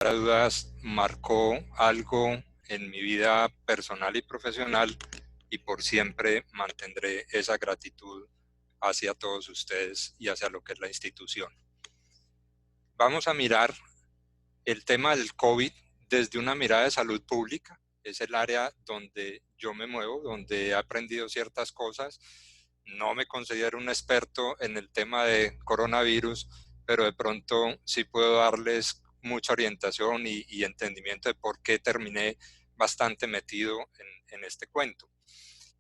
a dudas marcó algo en mi vida personal y profesional, y por siempre mantendré esa gratitud hacia todos ustedes y hacia lo que es la institución. Vamos a mirar el tema del COVID desde una mirada de salud pública. Es el área donde yo me muevo, donde he aprendido ciertas cosas. No me considero un experto en el tema de coronavirus, pero de pronto sí puedo darles mucha orientación y entendimiento de por qué terminé bastante metido en este cuento.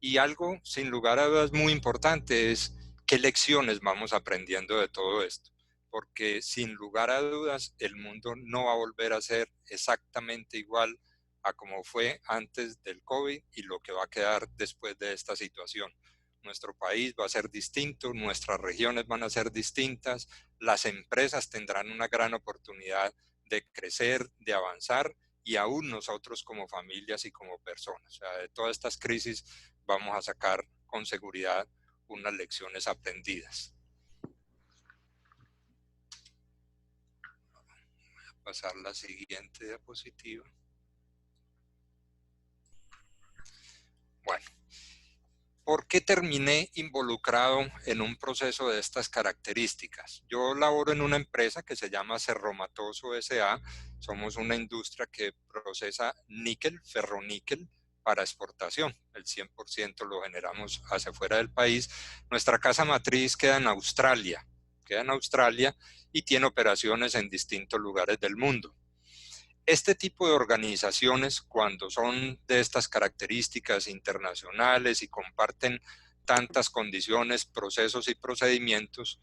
Y algo, sin lugar a dudas, muy importante es qué lecciones vamos aprendiendo de todo esto. Porque sin lugar a dudas, el mundo no va a volver a ser exactamente igual a como fue antes del COVID y lo que va a quedar después de esta situación. Nuestro país va a ser distinto, nuestras regiones van a ser distintas, las empresas tendrán una gran oportunidad de crecer, de avanzar, y aún nosotros como familias y como personas. O sea, de todas estas crisis vamos a sacar con seguridad unas lecciones aprendidas. Voy a pasar la siguiente diapositiva. Bueno, ¿por qué terminé involucrado en un proceso de estas características? Yo laboro en una empresa que se llama Cerromatoso S.A. Somos una industria que procesa níquel, ferroníquel, para exportación. El 100% lo generamos hacia afuera del país. Nuestra casa matriz queda en Australia y tiene operaciones en distintos lugares del mundo. Este tipo de organizaciones, cuando son de estas características internacionales y comparten tantas condiciones, procesos y procedimientos,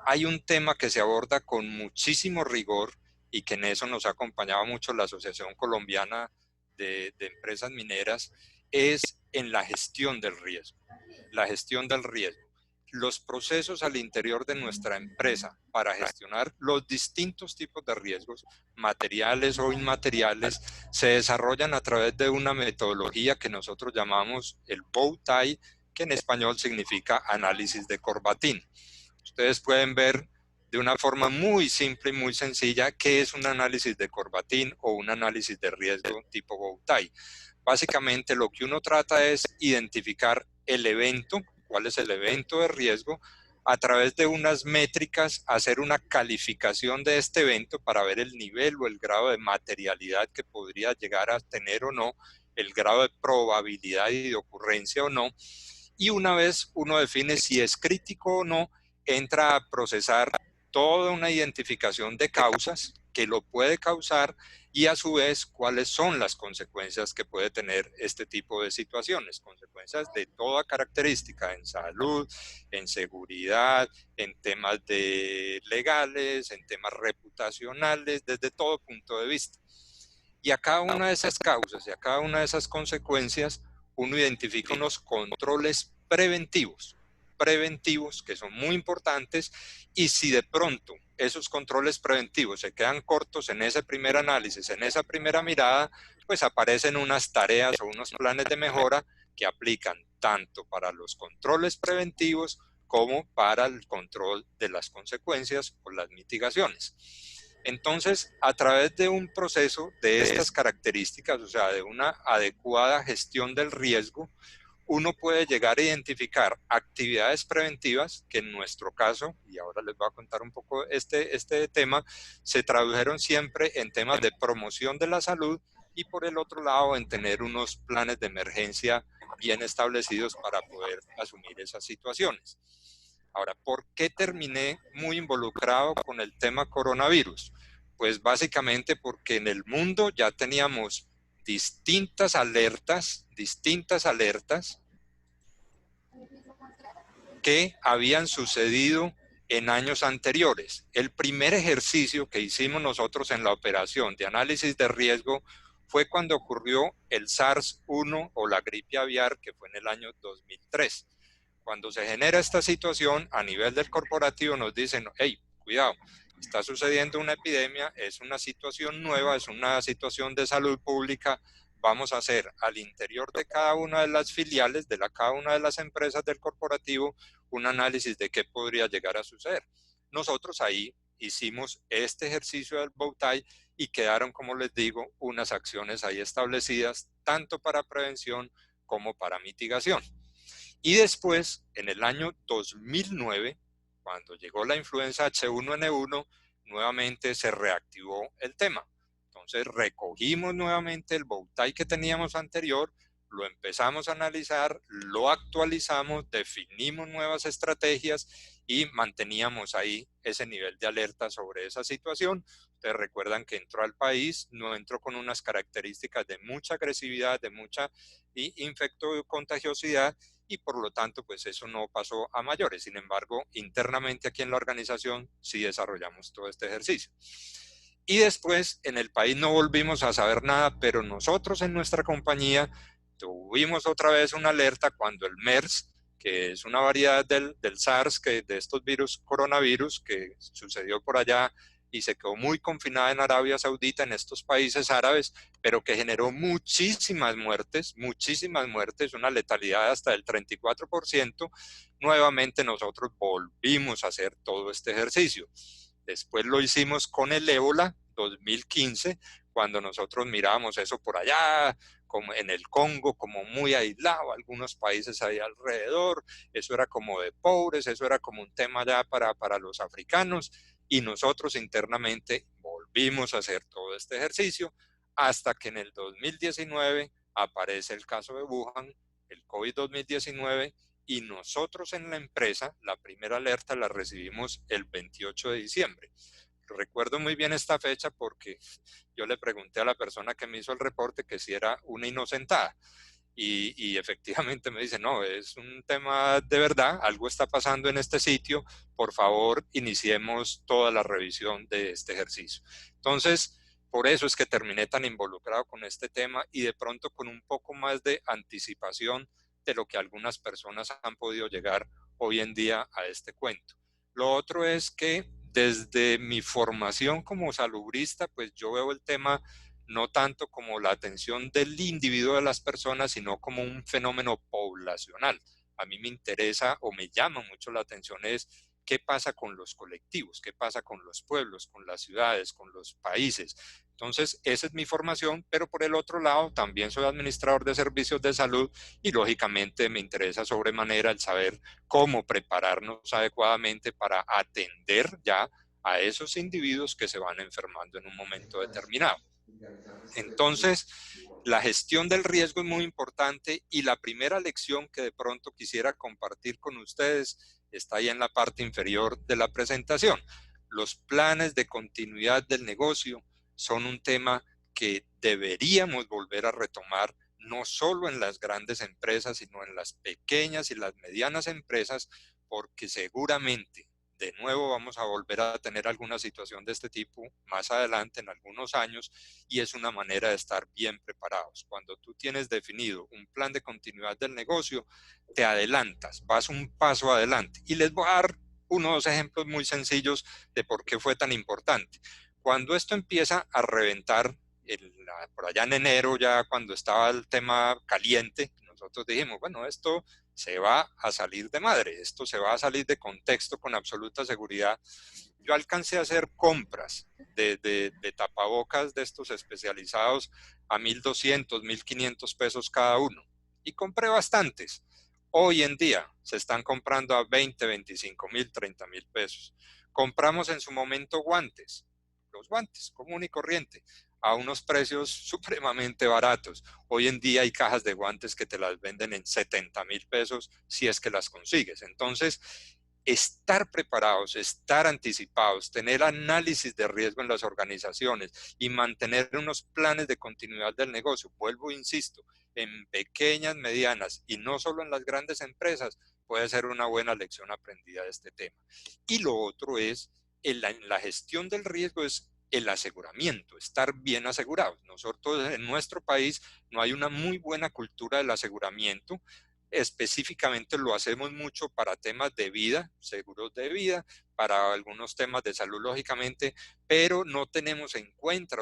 hay un tema que se aborda con muchísimo rigor y que en eso nos ha acompañado mucho la Asociación Colombiana de Empresas Mineras, es en la gestión del riesgo. La gestión del riesgo. Los procesos al interior de nuestra empresa para gestionar los distintos tipos de riesgos, materiales o inmateriales, se desarrollan a través de una metodología que nosotros llamamos el bow tie, que en español significa análisis de corbatín. Ustedes pueden ver de una forma muy simple y muy sencilla qué es un análisis de corbatín o un análisis de riesgo tipo bow tie. Básicamente lo que uno trata es identificar el evento, cuál es el evento de riesgo, a través de unas métricas, hacer una calificación de este evento para ver el nivel o el grado de materialidad que podría llegar a tener o no, el grado de probabilidad y de ocurrencia o no, y una vez uno define si es crítico o no, entra a procesar toda una identificación de causas que lo puede causar y a su vez cuáles son las consecuencias que puede tener este tipo de situaciones, consecuencias de toda característica, en salud, en seguridad, en temas legales, en temas reputacionales, desde todo punto de vista. Y a cada una de esas causas y a cada una de esas consecuencias, uno identifica unos controles preventivos que son muy importantes, y si de pronto esos controles preventivos se quedan cortos en ese primer análisis, en esa primera mirada, pues aparecen unas tareas o unos planes de mejora que aplican tanto para los controles preventivos como para el control de las consecuencias o las mitigaciones. Entonces, a través de un proceso de estas características, o sea, de una adecuada gestión del riesgo, uno puede llegar a identificar actividades preventivas que en nuestro caso, y ahora les voy a contar un poco este tema, se tradujeron siempre en temas de promoción de la salud y por el otro lado en tener unos planes de emergencia bien establecidos para poder asumir esas situaciones. Ahora, ¿por qué terminé muy involucrado con el tema coronavirus? Pues básicamente porque en el mundo ya teníamos distintas alertas que habían sucedido en años anteriores. El primer ejercicio que hicimos nosotros en la operación de análisis de riesgo fue cuando ocurrió el SARS-1 o la gripe aviar, que fue en el año 2003. Cuando se genera esta situación, a nivel del corporativo nos dicen, hey, cuidado, está sucediendo una epidemia, es una situación nueva, es una situación de salud pública, vamos a hacer al interior de cada una de las filiales, cada una de las empresas del corporativo, un análisis de qué podría llegar a suceder. Nosotros ahí hicimos este ejercicio del bow tie y quedaron, como les digo, unas acciones ahí establecidas, tanto para prevención como para mitigación. Y después, en el año 2009, cuando llegó la influenza H1N1, nuevamente se reactivó el tema. Entonces recogimos nuevamente el Bowtie que teníamos anterior, lo empezamos a analizar, lo actualizamos, definimos nuevas estrategias y manteníamos ahí ese nivel de alerta sobre esa situación. Ustedes recuerdan que entró al país, no entró con unas características de mucha agresividad, de mucha infectocontagiosidad, y por lo tanto pues eso no pasó a mayores. Sin embargo, internamente aquí en la organización sí desarrollamos todo este ejercicio. Y después en el país no volvimos a saber nada, pero nosotros en nuestra compañía tuvimos otra vez una alerta cuando el MERS, que es una variedad del SARS, de estos virus, coronavirus, que sucedió por allá y se quedó muy confinada en Arabia Saudita, en estos países árabes, pero que generó muchísimas muertes, una letalidad hasta del 34%, nuevamente nosotros volvimos a hacer todo este ejercicio. Después lo hicimos con el ébola 2015, cuando nosotros miramos eso por allá, como en el Congo, como muy aislado, algunos países ahí alrededor, eso era como de pobres, eso era como un tema ya para los africanos, y nosotros internamente volvimos a hacer todo este ejercicio hasta que en el 2019 aparece el caso de Wuhan, el COVID 2019, y nosotros en la empresa, la primera alerta la recibimos el 28 de diciembre. Recuerdo muy bien esta fecha porque yo le pregunté a la persona que me hizo el reporte que si era una inocentada. Y efectivamente me dice, no, es un tema de verdad, algo está pasando en este sitio, por favor iniciemos toda la revisión de este ejercicio. Entonces, por eso es que terminé tan involucrado con este tema y de pronto con un poco más de anticipación de lo que algunas personas han podido llegar hoy en día a este cuento. Lo otro es que desde mi formación como salubrista, pues yo veo el tema no tanto como la atención del individuo de las personas, sino como un fenómeno poblacional. A mí me interesa o me llama mucho la atención es qué pasa con los colectivos, qué pasa con los pueblos, con las ciudades, con los países. Entonces, esa es mi formación, pero por el otro lado, también soy administrador de servicios de salud y lógicamente me interesa sobremanera el saber cómo prepararnos adecuadamente para atender ya a esos individuos que se van enfermando en un momento determinado. Entonces, la gestión del riesgo es muy importante y la primera lección que de pronto quisiera compartir con ustedes está ahí en la parte inferior de la presentación. Los planes de continuidad del negocio son un tema que deberíamos volver a retomar no solo en las grandes empresas, sino en las pequeñas y las medianas empresas, porque seguramente de nuevo vamos a volver a tener alguna situación de este tipo más adelante en algunos años y es una manera de estar bien preparados. Cuando tú tienes definido un plan de continuidad del negocio, te adelantas, vas un paso adelante. Y les voy a dar unos ejemplos muy sencillos de por qué fue tan importante. Cuando esto empieza a reventar, por allá en enero, ya cuando estaba el tema caliente, nosotros dijimos, bueno, esto se va a salir de madre, esto se va a salir de contexto con absoluta seguridad. Yo alcancé a hacer compras de tapabocas de estos especializados a 1.200, 1.500 pesos cada uno y compré bastantes. Hoy en día se están comprando a 20, 25.000, 30.000 pesos. Compramos en su momento guantes, los guantes común y corriente, a unos precios supremamente baratos. Hoy en día hay cajas de guantes que te las venden en 70.000 pesos si es que las consigues. Entonces, estar preparados, estar anticipados, tener análisis de riesgo en las organizaciones y mantener unos planes de continuidad del negocio, vuelvo e insisto, en pequeñas, medianas y no solo en las grandes empresas, puede ser una buena lección aprendida de este tema. Y lo otro es, en la gestión del riesgo es el aseguramiento, estar bien asegurados. Nosotros en nuestro país no hay una muy buena cultura del aseguramiento. Específicamente lo hacemos mucho para temas de vida, seguros de vida, para algunos temas de salud, lógicamente, pero no tenemos en cuenta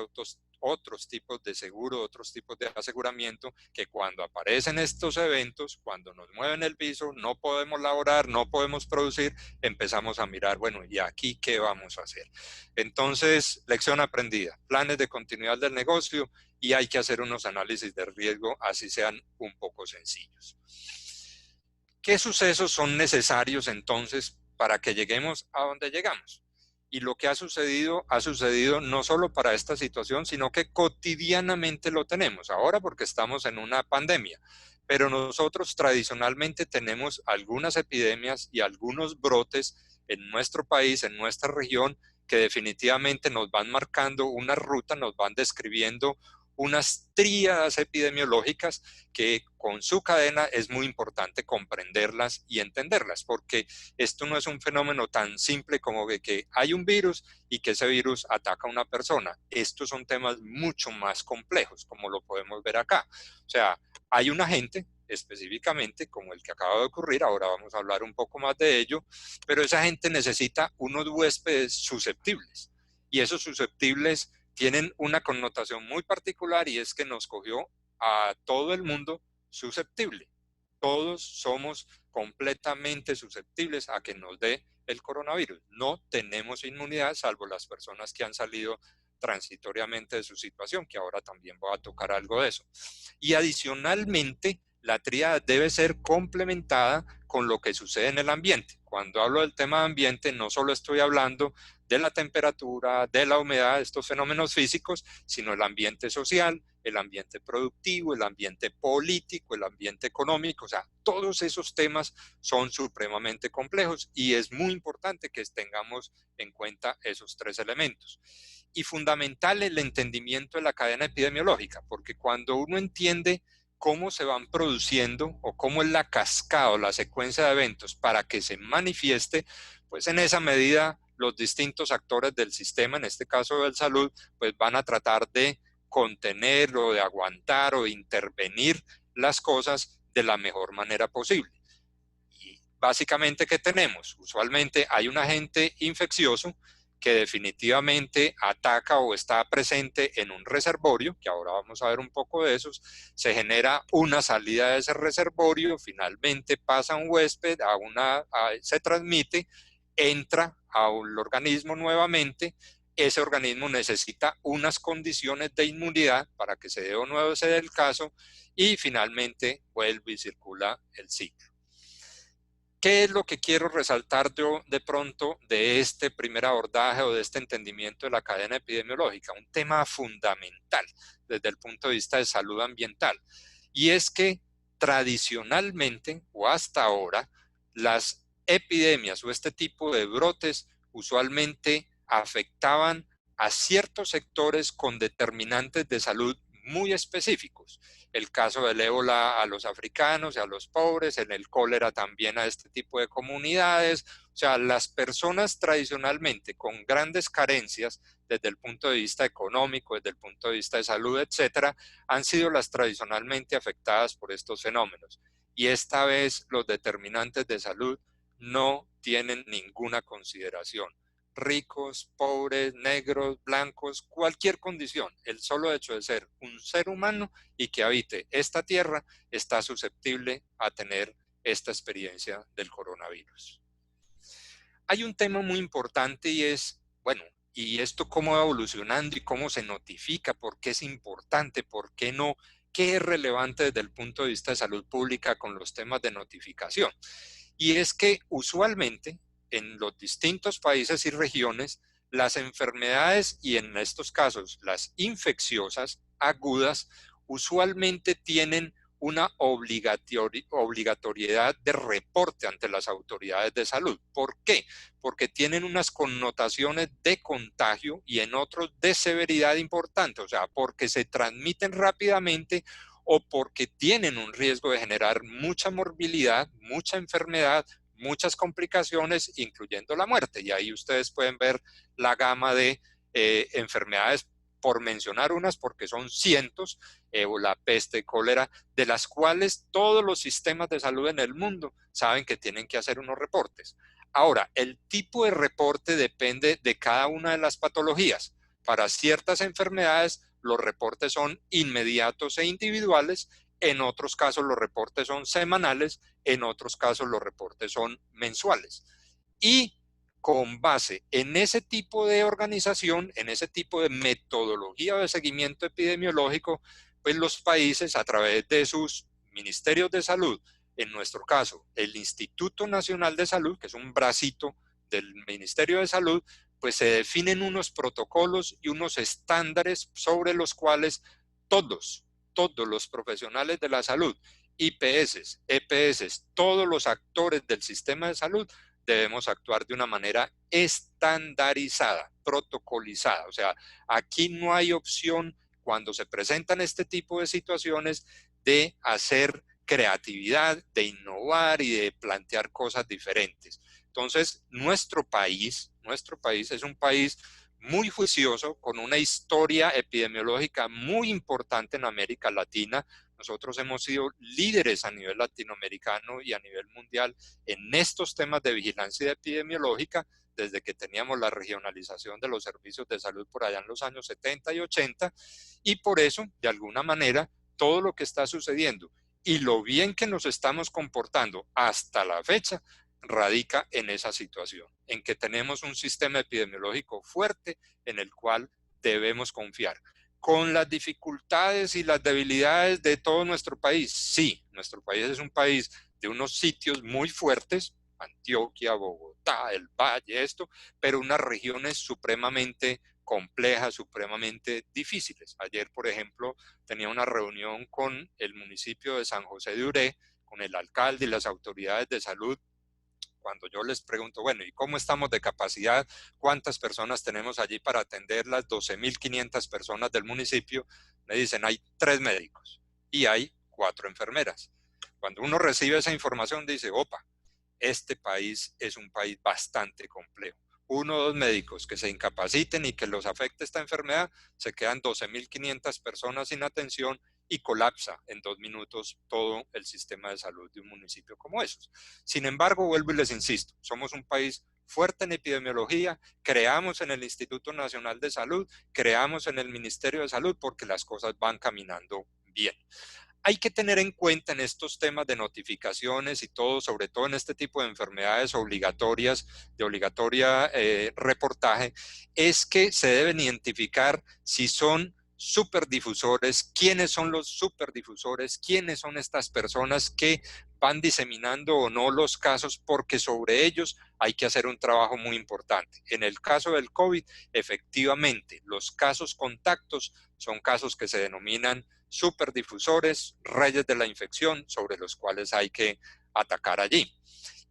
otros tipos de seguro, otros tipos de aseguramiento, que cuando aparecen estos eventos, cuando nos mueven el piso, no podemos laborar, no podemos producir, empezamos a mirar, bueno, ¿y aquí qué vamos a hacer? Entonces, lección aprendida, planes de continuidad del negocio, y hay que hacer unos análisis de riesgo, así sean un poco sencillos. ¿Qué sucesos son necesarios entonces para que lleguemos a donde llegamos? Y lo que ha sucedido no solo para esta situación, sino que cotidianamente lo tenemos. Ahora porque estamos en una pandemia, pero nosotros tradicionalmente tenemos algunas epidemias y algunos brotes en nuestro país, en nuestra región, que definitivamente nos van marcando una ruta, nos van describiendo unas tríadas epidemiológicas que con su cadena es muy importante comprenderlas y entenderlas, porque esto no es un fenómeno tan simple como que hay un virus y que ese virus ataca a una persona. Estos son temas mucho más complejos, como lo podemos ver acá. O sea, hay un agente específicamente como el que acaba de ocurrir, ahora vamos a hablar un poco más de ello, pero esa gente necesita unos huéspedes susceptibles, y esos susceptibles tienen una connotación muy particular, y es que nos cogió a todo el mundo susceptible. Todos somos completamente susceptibles a que nos dé el coronavirus. No tenemos inmunidad, salvo las personas que han salido transitoriamente de su situación, que ahora también voy a tocar algo de eso. Y adicionalmente, la tríada debe ser complementada con lo que sucede en el ambiente. Cuando hablo del tema de ambiente, no solo estoy hablando de la temperatura, de la humedad, estos fenómenos físicos, sino el ambiente social, el ambiente productivo, el ambiente político, el ambiente económico. O sea, todos esos temas son supremamente complejos y es muy importante que tengamos en cuenta esos tres elementos. Y fundamental el entendimiento de la cadena epidemiológica, porque cuando uno entiende cómo se van produciendo o cómo es la cascada o la secuencia de eventos para que se manifieste, pues en esa medida los distintos actores del sistema, en este caso del salud, pues van a tratar de contener o de aguantar o de intervenir las cosas de la mejor manera posible. Y básicamente, ¿qué tenemos? Usualmente hay un agente infeccioso que definitivamente ataca o está presente en un reservorio, que ahora vamos a ver un poco de esos, se genera una salida de ese reservorio, finalmente pasa un huésped, se transmite, entra al organismo nuevamente, ese organismo necesita unas condiciones de inmunidad para que se dé de nuevo ese del caso, y finalmente vuelve y circula el ciclo. ¿Qué es lo que quiero resaltar yo de pronto de este primer abordaje o de este entendimiento de la cadena epidemiológica? Un tema fundamental desde el punto de vista de salud ambiental. Y es que tradicionalmente o hasta ahora, las epidemias o este tipo de brotes usualmente afectaban a ciertos sectores con determinantes de salud muy específicos. El caso del ébola a los africanos y a los pobres, en el cólera también a este tipo de comunidades. O sea, las personas tradicionalmente con grandes carencias desde el punto de vista económico, desde el punto de vista de salud, etcétera, han sido las tradicionalmente afectadas por estos fenómenos. Y esta vez los determinantes de salud no tienen ninguna consideración. Ricos, pobres, negros, blancos, cualquier condición, el solo hecho de ser un ser humano y que habite esta tierra está susceptible a tener esta experiencia del coronavirus. Hay un tema muy importante y es, bueno, ¿y esto cómo va evolucionando y cómo se notifica? ¿Por qué es importante? ¿Por qué no? ¿Qué es relevante desde el punto de vista de salud pública con los temas de notificación? Y es que usualmente en los distintos países y regiones, las enfermedades, y en estos casos las infecciosas agudas, usualmente tienen una obligatoriedad de reporte ante las autoridades de salud. ¿Por qué? Porque tienen unas connotaciones de contagio y en otros de severidad importante, o sea, porque se transmiten rápidamente o porque tienen un riesgo de generar mucha morbilidad, mucha enfermedad, muchas complicaciones, incluyendo la muerte. Y ahí ustedes pueden ver la gama de enfermedades, por mencionar unas, porque son cientos, ébola, peste, cólera, de las cuales todos los sistemas de salud en el mundo saben que tienen que hacer unos reportes. Ahora, el tipo de reporte depende de cada una de las patologías. Para ciertas enfermedades los reportes son inmediatos e individuales, en otros casos los reportes son semanales, en otros casos los reportes son mensuales. Y con base en ese tipo de organización, en ese tipo de metodología de seguimiento epidemiológico, pues los países a través de sus ministerios de salud, en nuestro caso el Instituto Nacional de Salud, que es un bracito del Ministerio de Salud, pues se definen unos protocolos y unos estándares sobre los cuales todos los profesionales de la salud, IPS, EPS, todos los actores del sistema de salud, debemos actuar de una manera estandarizada, protocolizada. O sea, aquí no hay opción cuando se presentan este tipo de situaciones de hacer creatividad, de innovar y de plantear cosas diferentes. Entonces, nuestro país es un país muy juicioso, con una historia epidemiológica muy importante en América Latina. Nosotros hemos sido líderes a nivel latinoamericano y a nivel mundial en estos temas de vigilancia epidemiológica desde que teníamos la regionalización de los servicios de salud por allá en los años 70 y 80, y por eso, de alguna manera, todo lo que está sucediendo y lo bien que nos estamos comportando hasta la fecha radica en esa situación, en que tenemos un sistema epidemiológico fuerte en el cual debemos confiar. Con las dificultades y las debilidades de todo nuestro país, sí, nuestro país es un país de unos sitios muy fuertes, Antioquia, Bogotá, el Valle, esto, pero unas regiones supremamente complejas, supremamente difíciles. Ayer, por ejemplo, tenía una reunión con el municipio de San José de Uré, con el alcalde y las autoridades de salud. Cuando yo les pregunto, bueno, ¿y cómo estamos de capacidad? ¿Cuántas personas tenemos allí para atender las 12.500 personas del municipio? Me dicen, hay 3 médicos y hay 4 enfermeras. Cuando uno recibe esa información, dice, opa, este país es un país bastante complejo. 1 o 2 médicos que se incapaciten y que los afecte esta enfermedad, se quedan 12.500 personas sin atención y colapsa en 2 minutos todo el sistema de salud de un municipio como esos. Sin embargo, vuelvo y les insisto, somos un país fuerte en epidemiología, creamos en el Instituto Nacional de Salud, creamos en el Ministerio de Salud porque las cosas van caminando bien. Hay que tener en cuenta en estos temas de notificaciones y todo, sobre todo en este tipo de enfermedades obligatorias, de obligatoria reportaje, es que se deben identificar si son superdifusores, quiénes son los superdifusores, quiénes son estas personas que van diseminando o no los casos, porque sobre ellos hay que hacer un trabajo muy importante. En el caso del COVID, efectivamente, los casos contactos son casos que se denominan superdifusores, reyes de la infección, sobre los cuales hay que atacar allí.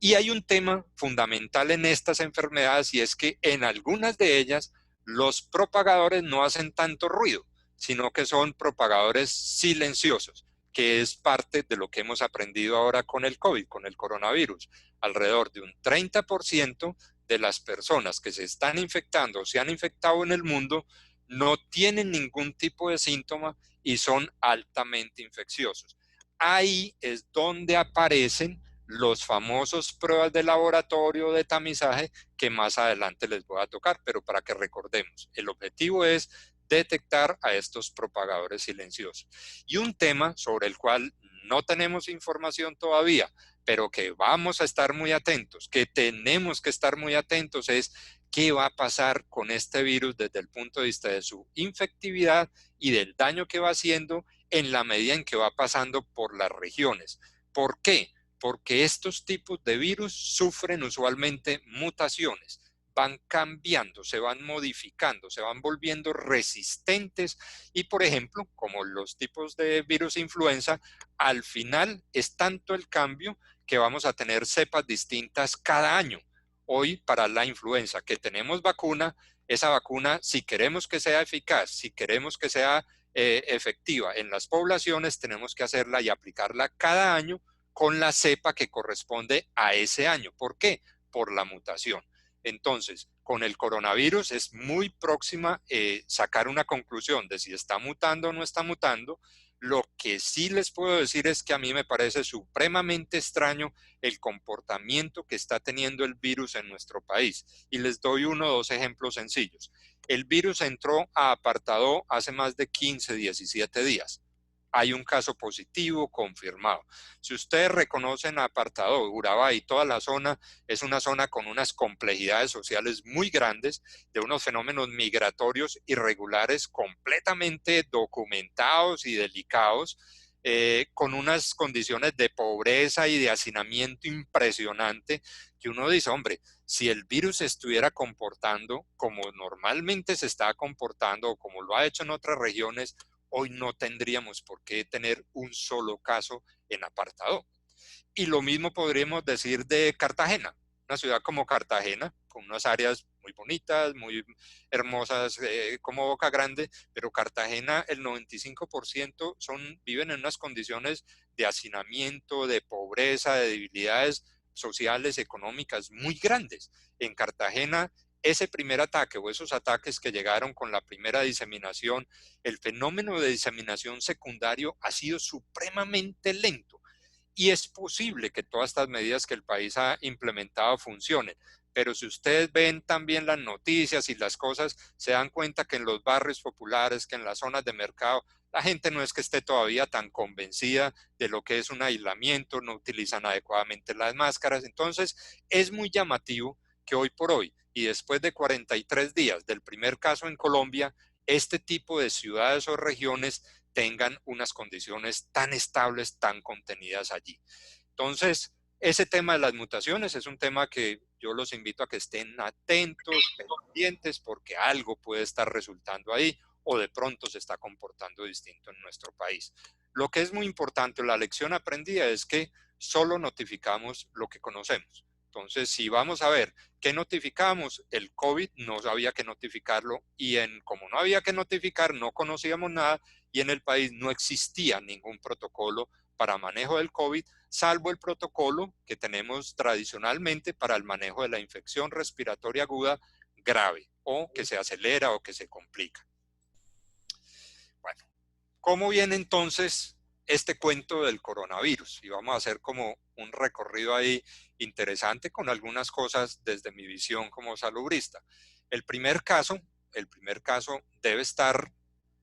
Y hay un tema fundamental en estas enfermedades, y es que en algunas de ellas los propagadores no hacen tanto ruido, sino que son propagadores silenciosos, que es parte de lo que hemos aprendido ahora con el COVID, con el coronavirus. Alrededor de un 30% de las personas que se están infectando o se han infectado en el mundo no tienen ningún tipo de síntoma y son altamente infecciosos. Ahí es donde aparecen los famosos pruebas de laboratorio de tamizaje que más adelante les voy a tocar, pero para que recordemos, el objetivo es detectar a estos propagadores silenciosos. Y un tema sobre el cual no tenemos información todavía, pero que vamos a estar muy atentos, que tenemos que estar muy atentos, es qué va a pasar con este virus desde el punto de vista de su infectividad y del daño que va haciendo en la medida en que va pasando por las regiones. ¿Por qué? Porque estos tipos de virus sufren usualmente mutaciones, van cambiando, se van modificando, se van volviendo resistentes y, por ejemplo, como los tipos de virus influenza, al final es tanto el cambio que vamos a tener cepas distintas cada año. Hoy para la influenza que tenemos vacuna, esa vacuna, si queremos que sea eficaz, si queremos que sea efectiva en las poblaciones, tenemos que hacerla y aplicarla cada año con la cepa que corresponde a ese año. ¿Por qué? Por la mutación. Entonces, con el coronavirus es muy próxima sacar una conclusión de si está mutando o no está mutando. Lo que sí les puedo decir es que a mí me parece supremamente extraño el comportamiento que está teniendo el virus en nuestro país. Y les doy 1 o 2 ejemplos sencillos. El virus entró a Apartadó hace más de 15, 17 días. Hay un caso positivo confirmado. Si ustedes reconocen Apartadó, Urabá y toda la zona, es una zona con unas complejidades sociales muy grandes, de unos fenómenos migratorios irregulares completamente documentados y delicados, con unas condiciones de pobreza y de hacinamiento impresionante, que uno dice, hombre, si el virus se estuviera comportando como normalmente se está comportando o como lo ha hecho en otras regiones, hoy no tendríamos por qué tener un solo caso en Apartadó. Y lo mismo podríamos decir de Cartagena, una ciudad como Cartagena, con unas áreas muy bonitas, muy hermosas, como Boca Grande, pero Cartagena el 95% viven en unas condiciones de hacinamiento, de pobreza, de debilidades sociales, económicas muy grandes. En Cartagena, ese primer ataque o esos ataques que llegaron con la primera diseminación, el fenómeno de diseminación secundario ha sido supremamente lento. Y es posible que todas estas medidas que el país ha implementado funcionen, pero si ustedes ven también las noticias y las cosas, se dan cuenta que en los barrios populares, que en las zonas de mercado, la gente no es que esté todavía tan convencida de lo que es un aislamiento, no utilizan adecuadamente las máscaras. Entonces, es muy llamativo que hoy por hoy, y después de 43 días del primer caso en Colombia, este tipo de ciudades o regiones tengan unas condiciones tan estables, tan contenidas allí. Entonces, ese tema de las mutaciones es un tema que yo los invito a que estén atentos, pendientes, porque algo puede estar resultando ahí o de pronto se está comportando distinto en nuestro país. Lo que es muy importante, la lección aprendida es que solo notificamos lo que conocemos. Entonces, si vamos a ver qué notificamos, el COVID no había que notificarlo y como no había que notificar, no conocíamos nada y en el país no existía ningún protocolo para manejo del COVID, salvo el protocolo que tenemos tradicionalmente para el manejo de la infección respiratoria aguda grave o que se acelera o que se complica. Bueno, ¿cómo viene entonces este cuento del coronavirus? Y vamos a hacer como un recorrido ahí interesante con algunas cosas desde mi visión como salubrista. El primer caso debe estar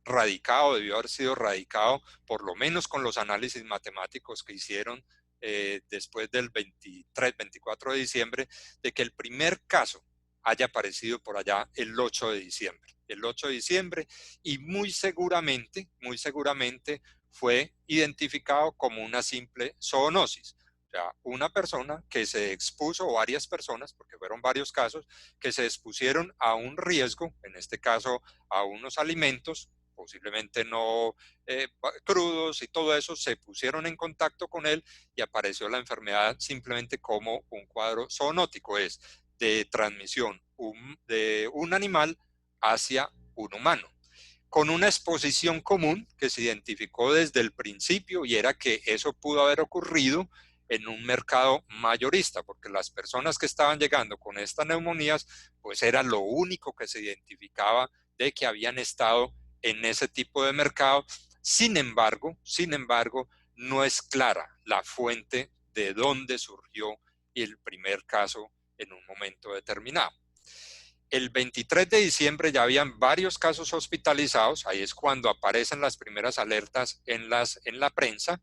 radicado, debió haber sido radicado, por lo menos con los análisis matemáticos que hicieron después del 23-24 de diciembre, de que el primer caso haya aparecido por allá el 8 de diciembre. El 8 de diciembre y muy seguramente fue identificado como una simple zoonosis. O sea, una persona que se expuso, o varias personas, porque fueron varios casos, que se expusieron a un riesgo, en este caso a unos alimentos, posiblemente no crudos y todo eso, se pusieron en contacto con él y apareció la enfermedad simplemente como un cuadro zoonótico, es de transmisión de un animal hacia un humano, con una exposición común que se identificó desde el principio y era que eso pudo haber ocurrido en un mercado mayorista, porque las personas que estaban llegando con estas neumonías, pues era lo único que se identificaba de que habían estado en ese tipo de mercado. Sin embargo, no es clara la fuente de dónde surgió el primer caso en un momento determinado. El 23 de diciembre ya habían varios casos hospitalizados, ahí es cuando aparecen las primeras alertas en la prensa,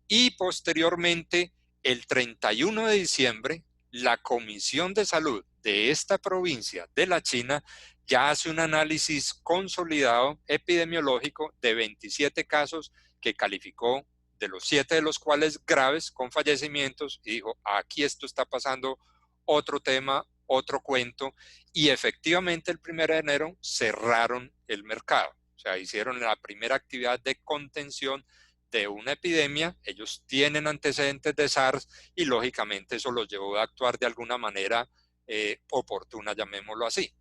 y posteriormente, el 31 de diciembre, la Comisión de Salud de esta provincia de la China ya hace un análisis consolidado epidemiológico de 27 casos que calificó, de los 7 de los cuales graves, con fallecimientos, y dijo, aquí esto está pasando otro tema, otro cuento, y efectivamente el 1 de enero cerraron el mercado, o sea, hicieron la primera actividad de contención de una epidemia. Ellos tienen antecedentes de SARS y lógicamente eso los llevó a actuar de alguna manera oportuna, llamémoslo así.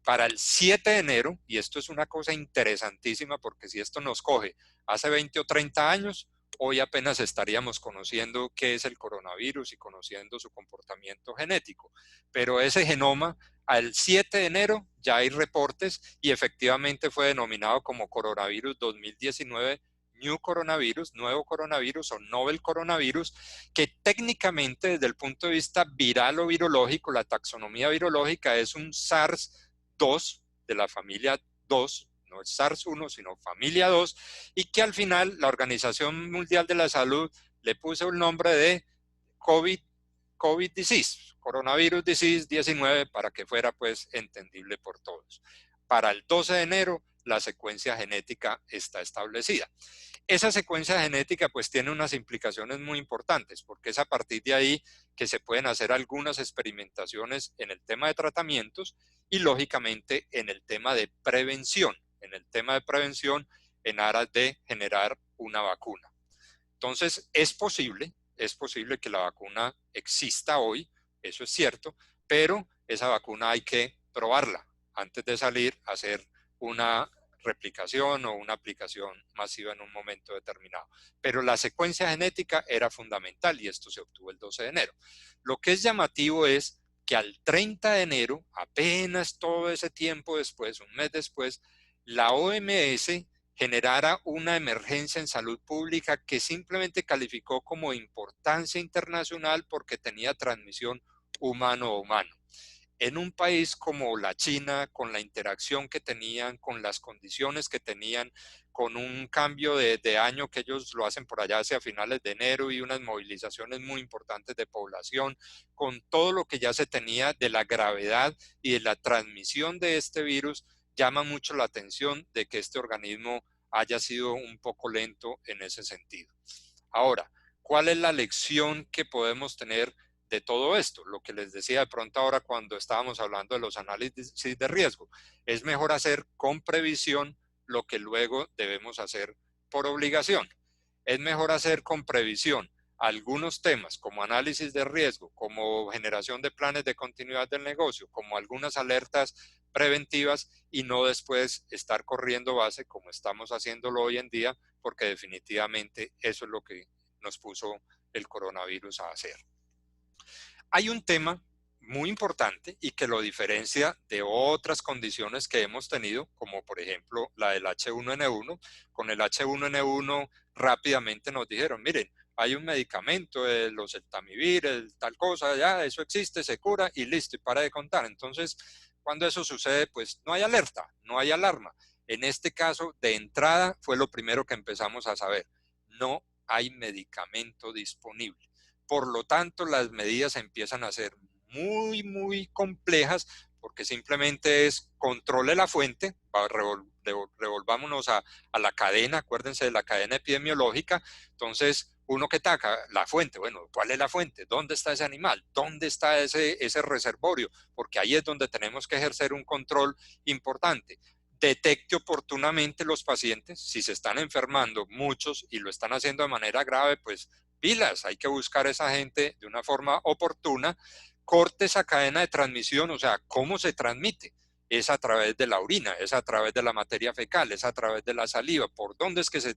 Para el 7 de enero, y esto es una cosa interesantísima porque si esto nos coge hace 20 o 30 años, hoy apenas estaríamos conociendo qué es el coronavirus y conociendo su comportamiento genético. Pero ese genoma, al 7 de enero ya hay reportes y efectivamente fue denominado como coronavirus 2019, New Coronavirus, nuevo coronavirus o novel coronavirus, que técnicamente desde el punto de vista viral o virológico, la taxonomía virológica es un SARS-2 de la familia 2, no es SARS-1, sino familia 2, y que al final la Organización Mundial de la Salud le puso el nombre de COVID disease, coronavirus disease 19, para que fuera pues entendible por todos. Para el 12 de enero la secuencia genética está establecida. Esa secuencia genética pues tiene unas implicaciones muy importantes, porque es a partir de ahí que se pueden hacer algunas experimentaciones en el tema de tratamientos y lógicamente en el tema de prevención, en aras de generar una vacuna. Entonces es posible que la vacuna exista hoy, eso es cierto, pero esa vacuna hay que probarla antes de salir a hacer una replicación o una aplicación masiva en un momento determinado. Pero la secuencia genética era fundamental y esto se obtuvo el 12 de enero. Lo que es llamativo es que al 30 de enero, apenas todo ese tiempo después, un mes después, la OMS generara una emergencia en salud pública que simplemente calificó como importancia internacional porque tenía transmisión humano a humano. En un país como la China, con la interacción que tenían, con las condiciones que tenían, con un cambio de año que ellos lo hacen por allá hacia finales de enero y unas movilizaciones muy importantes de población, con todo lo que ya se tenía de la gravedad y de la transmisión de este virus, llama mucho la atención de que este organismo haya sido un poco lento en ese sentido. Ahora, ¿cuál es la lección que podemos tener de todo esto? Lo que les decía de pronto ahora cuando estábamos hablando de los análisis de riesgo. Es mejor hacer con previsión lo que luego debemos hacer por obligación. Es mejor hacer con previsión algunos temas como análisis de riesgo, como generación de planes de continuidad del negocio, como algunas alertas preventivas y no después estar corriendo base como estamos haciéndolo hoy en día, porque definitivamente eso es lo que nos puso el coronavirus a hacer. Hay un tema muy importante y que lo diferencia de otras condiciones que hemos tenido, como por ejemplo la del H1N1. Con el H1N1 rápidamente nos dijeron, miren, hay un medicamento, el oseltamivir, el tal cosa, ya eso existe, se cura y listo, y para de contar. Entonces, cuando eso sucede, pues no hay alerta, no hay alarma. En este caso, de entrada, fue lo primero que empezamos a saber. No hay medicamento disponible. Por lo tanto, las medidas empiezan a ser muy complejas porque simplemente es controle la fuente, revolvámonos a la cadena, acuérdense de la cadena epidemiológica. Entonces, uno que ataca la fuente, bueno, ¿cuál es la fuente? ¿Dónde está ese animal? ¿Dónde está ese reservorio? Porque ahí es donde tenemos que ejercer un control importante. Detecte oportunamente los pacientes, si se están enfermando muchos y lo están haciendo de manera grave, pues pilas, hay que buscar a esa gente de una forma oportuna, corte esa cadena de transmisión, o sea, ¿cómo se transmite? Es a través de la orina, es a través de la materia fecal, es a través de la saliva, ¿por dónde es que se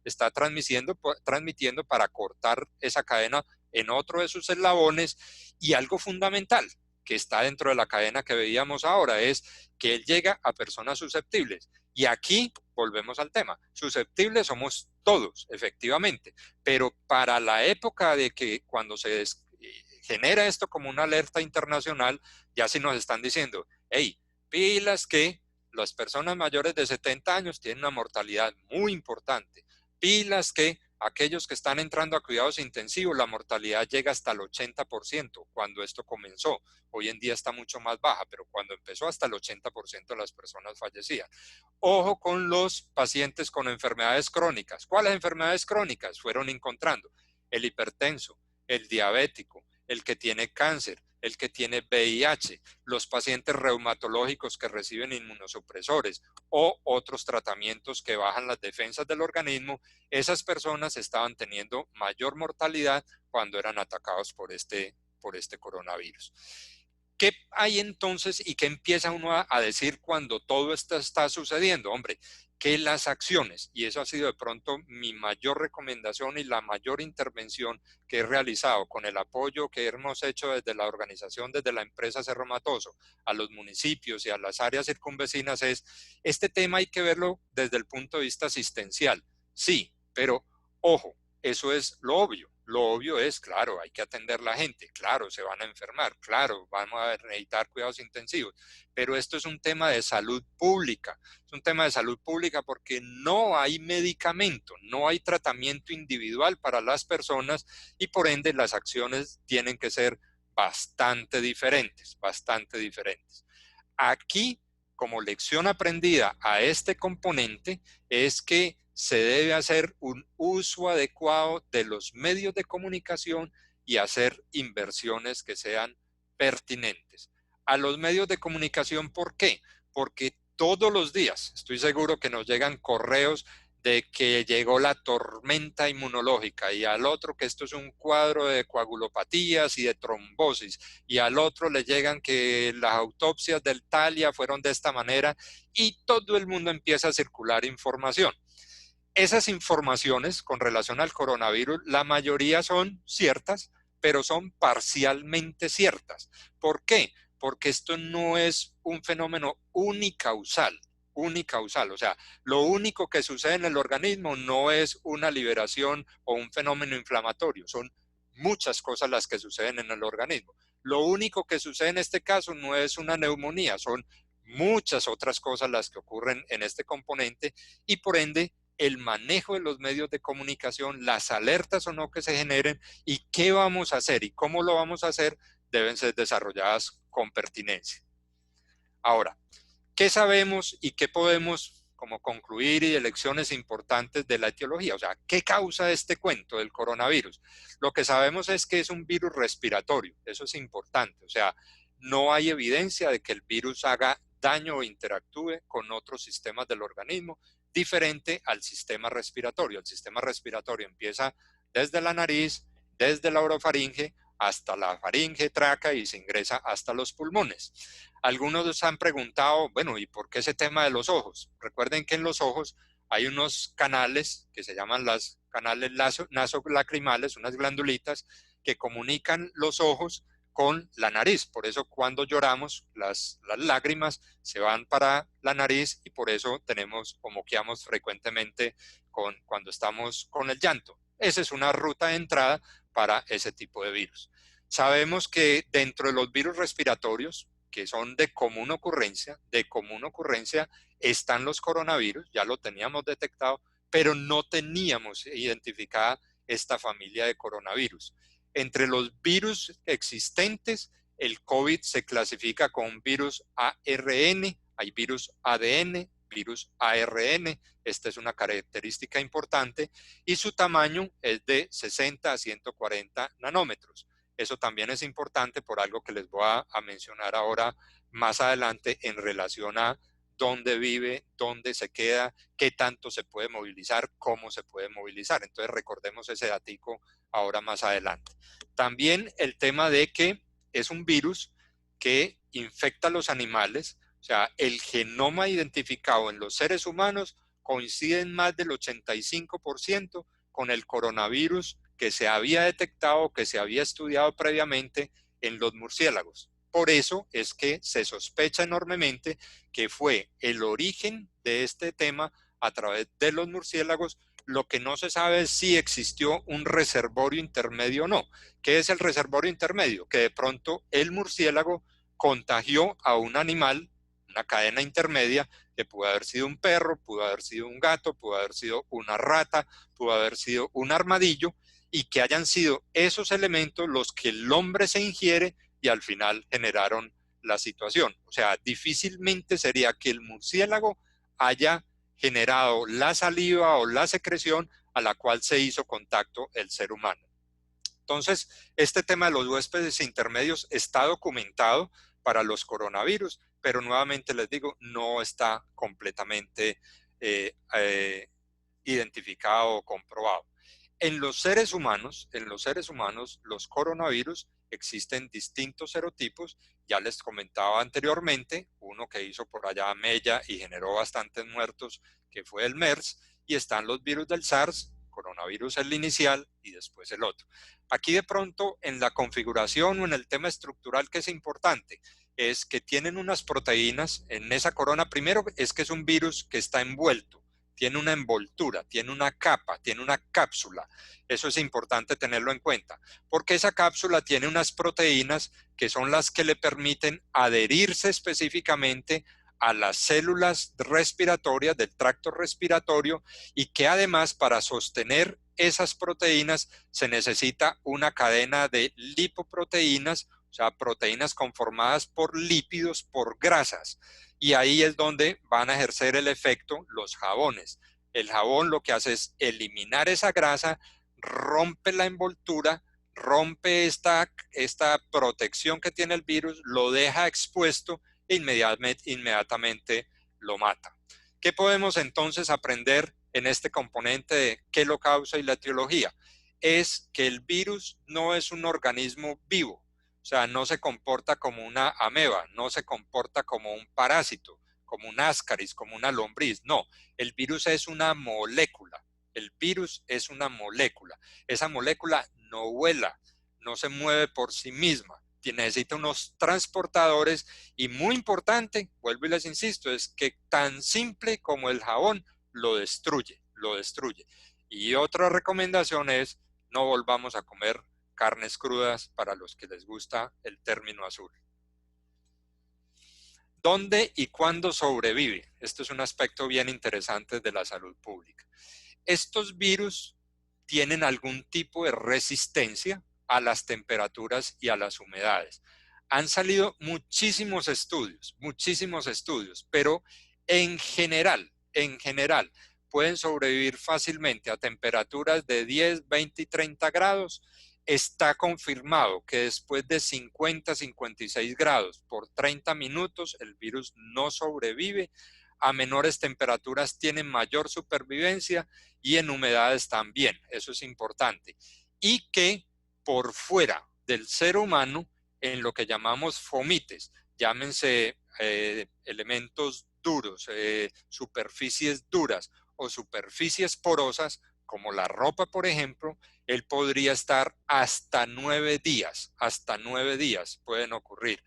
está transmitiendo para cortar esa cadena en otro de sus eslabones? Y algo fundamental que está dentro de la cadena que veíamos ahora es que él llega a personas susceptibles. Y aquí volvemos al tema, susceptibles somos todos, efectivamente, pero para la época de que cuando se genera esto como una alerta internacional, ya sí nos están diciendo, hey, pilas que las personas mayores de 70 años tienen una mortalidad muy importante, pilas que aquellos que están entrando a cuidados intensivos, la mortalidad llega hasta el 80% cuando esto comenzó. Hoy en día está mucho más baja, pero cuando empezó hasta el 80% de las personas fallecían. Ojo con los pacientes con enfermedades crónicas. ¿Cuáles enfermedades crónicas fueron encontrando? El hipertenso, el diabético, el que tiene cáncer, el que tiene VIH, los pacientes reumatológicos que reciben inmunosupresores o otros tratamientos que bajan las defensas del organismo. Esas personas estaban teniendo mayor mortalidad cuando eran atacados por este coronavirus. ¿Qué hay entonces y qué empieza uno a decir cuando todo esto está sucediendo? Hombre, que las acciones, y eso ha sido de pronto mi mayor recomendación y la mayor intervención que he realizado con el apoyo que hemos hecho desde la organización, desde la empresa Cerro Matoso, a los municipios y a las áreas circunvecinas es, este tema hay que verlo desde el punto de vista asistencial. Sí, pero ojo, eso es lo obvio. Lo obvio es, claro, hay que atender a la gente, claro, se van a enfermar, claro, vamos a necesitar cuidados intensivos, pero esto es un tema de salud pública, es un tema de salud pública porque no hay medicamento, no hay tratamiento individual para las personas y por ende las acciones tienen que ser bastante diferentes, bastante diferentes. Aquí, como lección aprendida a este componente, es que se debe hacer un uso adecuado de los medios de comunicación y hacer inversiones que sean pertinentes. A los medios de comunicación, ¿por qué? Porque todos los días, estoy seguro que nos llegan correos de que llegó la tormenta inmunológica y al otro que esto es un cuadro de coagulopatías y de trombosis y al otro le llegan que las autopsias del Talia fueron de esta manera y todo el mundo empieza a circular información. Esas informaciones con relación al coronavirus, la mayoría son ciertas, pero son parcialmente ciertas. ¿Por qué? Porque esto no es un fenómeno unicausal, unicausal. O sea, lo único que sucede en el organismo no es una liberación o un fenómeno inflamatorio, son muchas cosas las que suceden en el organismo. Lo único que sucede en este caso no es una neumonía, son muchas otras cosas las que ocurren en este componente y por ende el manejo de los medios de comunicación, las alertas o no que se generen y qué vamos a hacer y cómo lo vamos a hacer deben ser desarrolladas con pertinencia. Ahora, ¿qué sabemos y qué podemos como concluir y de lecciones importantes de la etiología? O sea, ¿qué causa este cuento del coronavirus? Lo que sabemos es que es un virus respiratorio, eso es importante. O sea, no hay evidencia de que el virus haga daño o interactúe con otros sistemas del organismo, diferente al sistema respiratorio. El sistema respiratorio empieza desde la nariz, desde la orofaringe, hasta la faringe, tráquea y se ingresa hasta los pulmones. Algunos han preguntado, bueno, ¿y por qué ese tema de los ojos? Recuerden que en los ojos hay unos canales que se llaman las canales nasolacrimales, unas glandulitas que comunican los ojos con la nariz. Por eso cuando lloramos, las lágrimas se van para la nariz y por eso tenemos o moqueamos frecuentemente cuando estamos con el llanto. Esa es una ruta de entrada para ese tipo de virus. Sabemos que dentro de los virus respiratorios, que son de común ocurrencia, están los coronavirus, ya lo teníamos detectado, pero no teníamos identificada esta familia de coronavirus. Entre los virus existentes, el COVID se clasifica con virus ARN, hay virus ADN, virus ARN, esta es una característica importante, y su tamaño es de 60 a 140 nanómetros. Eso también es importante por algo que les voy a mencionar ahora más adelante en relación a dónde vive, dónde se queda, qué tanto se puede movilizar, cómo se puede movilizar. Entonces recordemos ese datico ahora más adelante. También el tema de que es un virus que infecta a los animales, o sea, el genoma identificado en los seres humanos coincide en más del 85% con el coronavirus que se había detectado, que se había estudiado previamente en los murciélagos. Por eso es que se sospecha enormemente que fue el origen de este tema a través de los murciélagos. Lo que no se sabe es si existió un reservorio intermedio o no. ¿Qué es el reservorio intermedio? Que de pronto el murciélago contagió a un animal, una cadena intermedia, que pudo haber sido un perro, pudo haber sido un gato, pudo haber sido una rata, pudo haber sido un armadillo, y que hayan sido esos elementos los que el hombre se ingiere y al final generaron la situación. O sea, difícilmente sería que el murciélago haya generado la saliva o la secreción a la cual se hizo contacto el ser humano. Entonces, este tema de los huéspedes intermedios está documentado para los coronavirus, pero nuevamente les digo, no está completamente identificado o comprobado. En los seres humanos, los coronavirus existen distintos serotipos. Ya les comentaba anteriormente, uno que hizo por allá Mella y generó bastantes muertos, que fue el MERS, y están los virus del SARS, coronavirus el inicial y después el otro. Aquí de pronto en la configuración o en el tema estructural que es importante, es que tienen unas proteínas en esa corona. Primero es que es un virus que está envuelto, tiene una envoltura, tiene una capa, tiene una cápsula. Eso es importante tenerlo en cuenta, porque esa cápsula tiene unas proteínas que son las que le permiten adherirse específicamente a las células respiratorias del tracto respiratorio, y que además, para sostener esas proteínas se necesita una cadena de lipoproteínas, o sea, proteínas conformadas por lípidos, por grasas. Y ahí es donde van a ejercer el efecto los jabones. El jabón lo que hace es eliminar esa grasa, rompe la envoltura, rompe esta protección que tiene el virus, lo deja expuesto e inmediatamente lo mata. ¿Qué podemos entonces aprender en este componente de qué lo causa y la etiología? Es que el virus no es un organismo vivo, o sea, no se comporta como una ameba, no se comporta como un parásito, como un ascaris, como una lombriz. No, el virus es una molécula. El virus es una molécula. Esa molécula no vuela, no se mueve por sí misma. Necesita unos transportadores, y muy importante, vuelvo y les insisto, es que tan simple como el jabón lo destruye, lo destruye. Y otra recomendación es: no volvamos a comer carnes crudas, para los que les gusta el término azul. ¿Dónde y cuándo sobrevive? Esto es un aspecto bien interesante de la salud pública. Estos virus tienen algún tipo de resistencia a las temperaturas y a las humedades. Han salido muchísimos estudios, pero en general, pueden sobrevivir fácilmente a temperaturas de 10, 20 y 30 grados. Está confirmado que después de 50, 56 grados por 30 minutos, el virus no sobrevive. A menores temperaturas tienen mayor supervivencia, y en humedades también, eso es importante. Y que por fuera del ser humano, en lo que llamamos fomites, llámense elementos duros, superficies duras o superficies porosas, como la ropa, por ejemplo, él podría estar hasta 9 días, pueden ocurrir.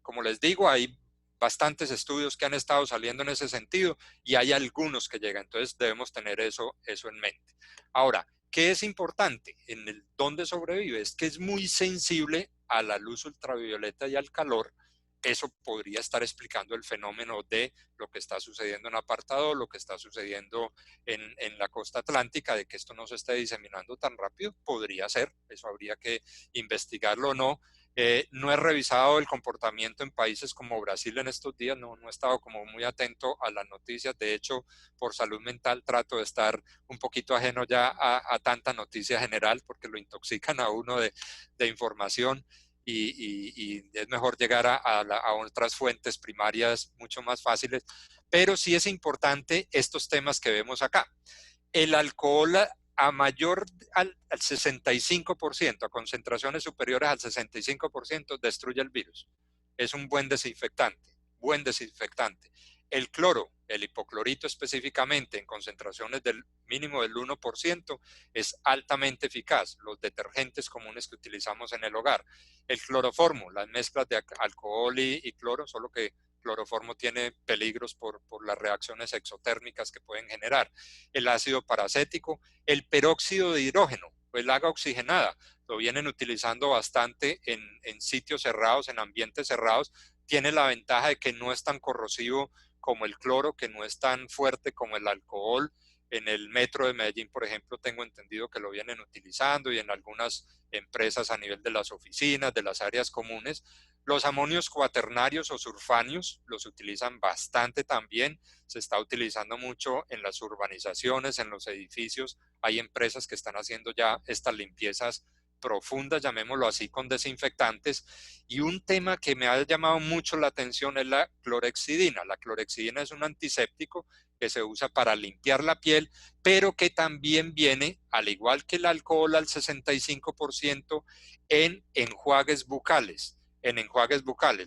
Como les digo, hay bastantes estudios que han estado saliendo en ese sentido, y hay algunos que llegan. Entonces debemos tener eso en mente. Ahora, ¿qué es importante en el dónde sobrevive? Es que es muy sensible a la luz ultravioleta y al calor. Eso podría estar explicando el fenómeno de lo que está sucediendo en Apartado, lo que está sucediendo en la costa atlántica, de que esto no se esté diseminando tan rápido. Podría ser, eso habría que investigarlo o no. No he revisado el comportamiento en países como Brasil en estos días, no he estado como muy atento a las noticias. De hecho, por salud mental trato de estar un poquito ajeno ya a tanta noticia general, porque lo intoxican a uno de información, y es mejor llegar a otras fuentes primarias mucho más fáciles. Pero sí es importante estos temas que vemos acá. El alcohol al 65%, a concentraciones superiores al 65%, destruye el virus. Es un buen desinfectante, buen desinfectante. El cloro, el hipoclorito específicamente, en concentraciones del mínimo del 1%, es altamente eficaz. Los detergentes comunes que utilizamos en el hogar. El cloroformo, las mezclas de alcohol y cloro, solo que cloroformo tiene peligros por las reacciones exotérmicas que pueden generar. El ácido paracético, el peróxido de hidrógeno, el agua oxigenada, lo vienen utilizando bastante en sitios cerrados, en ambientes cerrados. Tiene la ventaja de que no es tan corrosivo como el cloro, que no es tan fuerte como el alcohol. En el metro de Medellín, por ejemplo, tengo entendido que lo vienen utilizando, y en algunas empresas a nivel de las oficinas, de las áreas comunes. Los amonios cuaternarios o sulfanios los utilizan bastante también. Se está utilizando mucho en las urbanizaciones, en los edificios. Hay empresas que están haciendo ya estas limpiezas profundas, llamémoslo así, con desinfectantes. Y un tema que me ha llamado mucho la atención es la clorexidina. La clorexidina es un antiséptico que se usa para limpiar la piel, pero que también viene, al igual que el alcohol al 65%, en enjuagues bucales.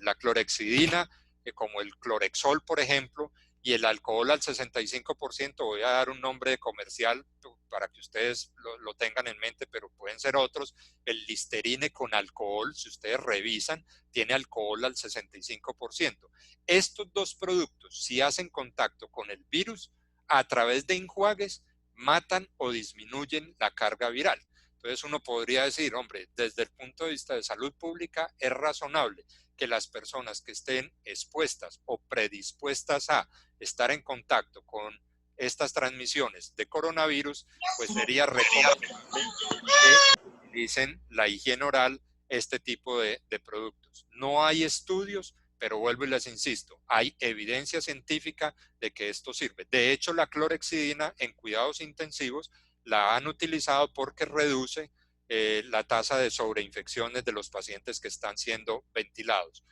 La clorexidina, como el Clorexol, por ejemplo, y el alcohol al 65%, voy a dar un nombre comercial para que ustedes lo tengan en mente, pero pueden ser otros. El Listerine con alcohol, si ustedes revisan, tiene alcohol al 65%. Estos dos productos, si hacen contacto con el virus, a través de enjuagues matan o disminuyen la carga viral. Entonces uno podría decir, hombre, desde el punto de vista de salud pública es razonable que las personas que estén expuestas o predispuestas a estar en contacto con estas transmisiones de coronavirus, pues sería recomendable que utilicen la higiene oral, este tipo de productos. No hay estudios, pero vuelvo y les insisto, hay evidencia científica de que esto sirve. De hecho, la clorhexidina en cuidados intensivos la han utilizado porque reduce la tasa de sobreinfecciones de los pacientes que están siendo ventilados.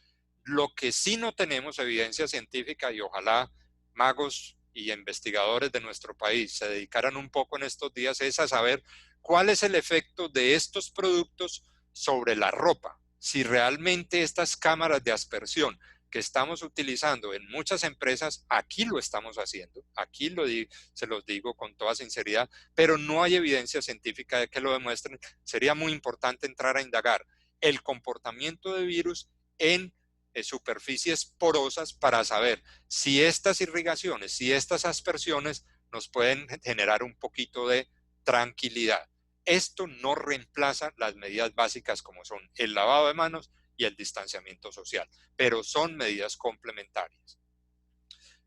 Lo que sí no tenemos evidencia científica, y ojalá magos y investigadores de nuestro país se dedicaran un poco en estos días, es a saber cuál es el efecto de estos productos sobre la ropa. Si realmente estas cámaras de aspersión que estamos utilizando en muchas empresas, aquí lo estamos haciendo, aquí se los digo con toda sinceridad, pero no hay evidencia científica de que lo demuestren. Sería muy importante entrar a indagar el comportamiento de virus en superficies porosas para saber si estas irrigaciones, si estas aspersiones nos pueden generar un poquito de tranquilidad. Esto no reemplaza las medidas básicas como son el lavado de manos y el distanciamiento social, pero son medidas complementarias.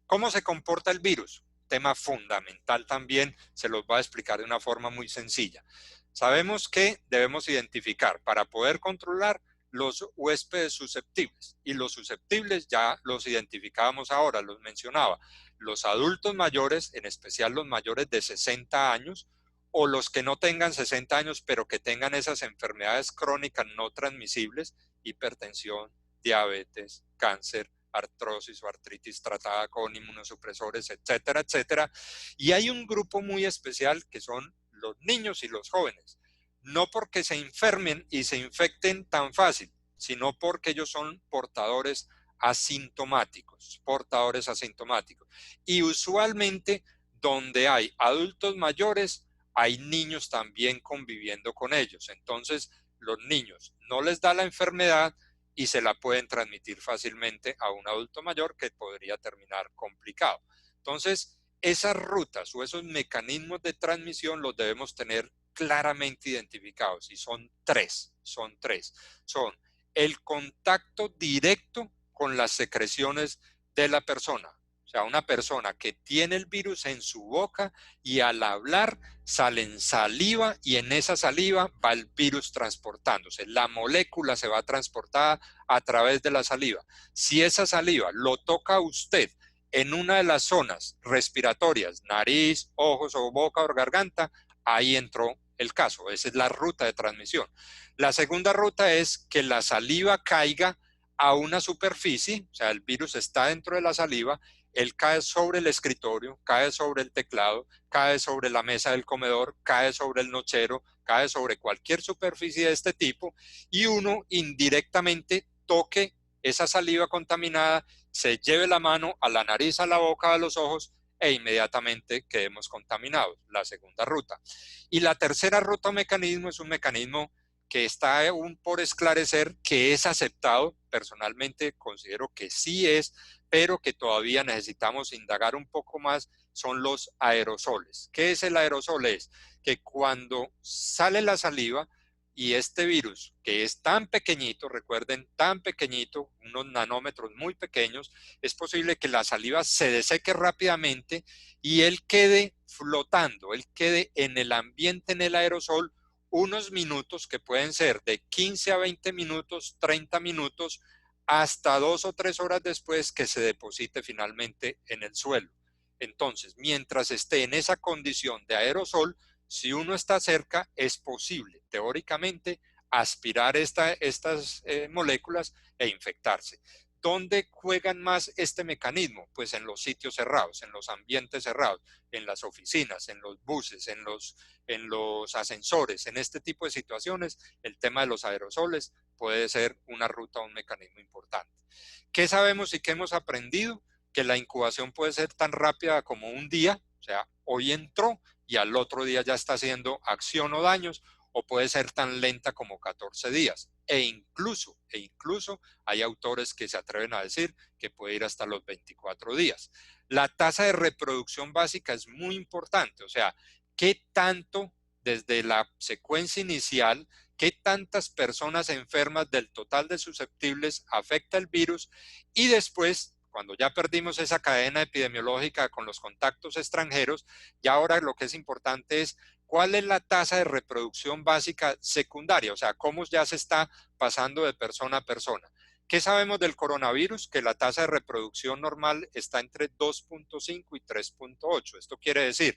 ¿Cómo se comporta el virus? Tema fundamental también, se los voy a explicar de una forma muy sencilla. Sabemos que debemos identificar para poder controlar los huéspedes susceptibles, y los susceptibles ya los identificábamos ahora, los mencionaba, los adultos mayores, en especial los mayores de 60 años, o los que no tengan 60 años, pero que tengan esas enfermedades crónicas no transmisibles, hipertensión, diabetes, cáncer, artrosis o artritis tratada con inmunosupresores, etcétera, etcétera. Y hay un grupo muy especial que son los niños y los jóvenes. No porque se enfermen y se infecten tan fácil, sino porque ellos son portadores asintomáticos, Y usualmente donde hay adultos mayores, hay niños también conviviendo con ellos. Entonces, los niños no les da la enfermedad y se la pueden transmitir fácilmente a un adulto mayor que podría terminar complicado. Entonces, esas rutas o esos mecanismos de transmisión los debemos tener claramente identificados y son tres. Son el contacto directo con las secreciones de la persona. O sea, una persona que tiene el virus en su boca y al hablar salen saliva y en esa saliva va el virus transportándose. La molécula se va transportada a través de la saliva. Si esa saliva lo toca a usted en una de las zonas respiratorias, nariz, ojos o boca o garganta, ahí entró el caso. Esa es la ruta de transmisión. La segunda ruta es que la saliva caiga a una superficie, o sea, el virus está dentro de la saliva, él cae sobre el escritorio, cae sobre el teclado, cae sobre la mesa del comedor, cae sobre el nochero, cae sobre cualquier superficie de este tipo y uno indirectamente toque esa saliva contaminada, se lleve la mano a la nariz, a la boca, a los ojos e inmediatamente quedemos contaminados. La segunda ruta. Y la tercera ruta o mecanismo es un mecanismo que está aún por esclarecer, que es aceptado, personalmente considero que sí es, pero que todavía necesitamos indagar un poco más, son los aerosoles. ¿Qué es el aerosol? Es que cuando sale la saliva y este virus, que es tan pequeñito, recuerden, tan pequeñito, unos nanómetros muy pequeños, es posible que la saliva se deseque rápidamente y él quede flotando, él quede en el ambiente, en el aerosol, unos minutos que pueden ser de 15 a 20 minutos, 30 minutos, hasta 2 o 3 horas después que se deposite finalmente en el suelo. Entonces, mientras esté en esa condición de aerosol, si uno está cerca, es posible, teóricamente, aspirar estas moléculas e infectarse. ¿Dónde juegan más este mecanismo? Pues en los sitios cerrados, en los ambientes cerrados, en las oficinas, en los buses, en los ascensores, en este tipo de situaciones, el tema de los aerosoles puede ser una ruta o un mecanismo importante. ¿Qué sabemos y qué hemos aprendido? Que la incubación puede ser tan rápida como un día, o sea, hoy entró y al otro día ya está haciendo acción o daños, o puede ser tan lenta como 14 días. E incluso hay autores que se atreven a decir que puede ir hasta los 24 días. La tasa de reproducción básica es muy importante, o sea, qué tanto desde la secuencia inicial, qué tantas personas enfermas del total de susceptibles afecta el virus y después, cuando ya perdimos esa cadena epidemiológica con los contactos extranjeros, ya ahora lo que es importante es cuál es la tasa de reproducción básica secundaria, o sea, cómo ya se está pasando de persona a persona. ¿Qué sabemos del coronavirus? Que la tasa de reproducción normal está entre 2.5 y 3.8. Esto quiere decir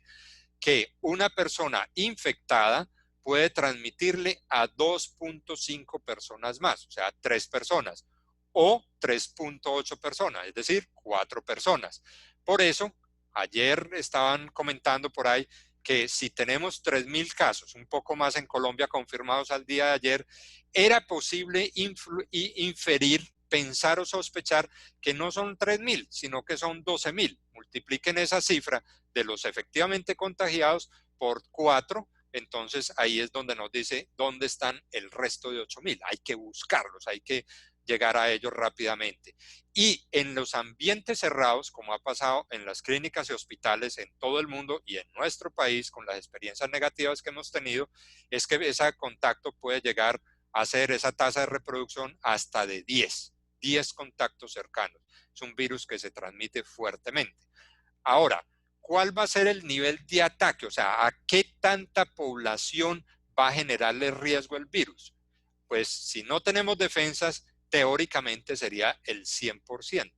que una persona infectada puede transmitirle a 2.5 personas más, o sea, 3 personas, o 3.8 personas, es decir, 4 personas. Por eso, ayer estaban comentando por ahí que si tenemos 3.000 casos, un poco más en Colombia confirmados al día de ayer, era posible inferir, pensar o sospechar que no son 3.000, sino que son 12.000. Multipliquen esa cifra de los efectivamente contagiados por 4, entonces ahí es donde nos dice dónde están el resto de 8.000. Hay que buscarlos, hay que llegar a ellos rápidamente. Y en los ambientes cerrados, como ha pasado en las clínicas y hospitales en todo el mundo y en nuestro país, con las experiencias negativas que hemos tenido, es que ese contacto puede llegar a ser esa tasa de reproducción hasta de 10 contactos cercanos. Es un virus que se transmite fuertemente. Ahora, ¿cuál va a ser el nivel de ataque? O sea, ¿a qué tanta población va a generarle riesgo el virus? Pues si no tenemos defensas, teóricamente sería el 100%.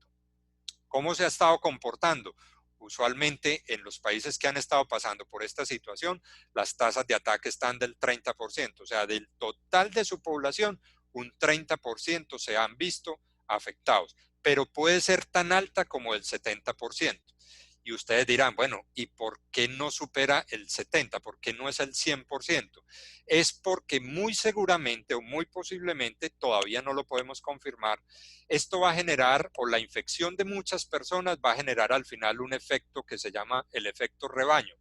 ¿Cómo se ha estado comportando? Usualmente en los países que han estado pasando por esta situación, las tasas de ataque están del 30%, o sea, del total de su población, un 30% se han visto afectados, pero puede ser tan alta como el 70%. Y ustedes dirán, bueno, ¿y por qué no supera el 70%? ¿Por qué no es el 100%? Es porque muy seguramente o muy posiblemente, todavía no lo podemos confirmar, esto va a generar, o la infección de muchas personas va a generar al final un efecto que se llama el efecto rebaño.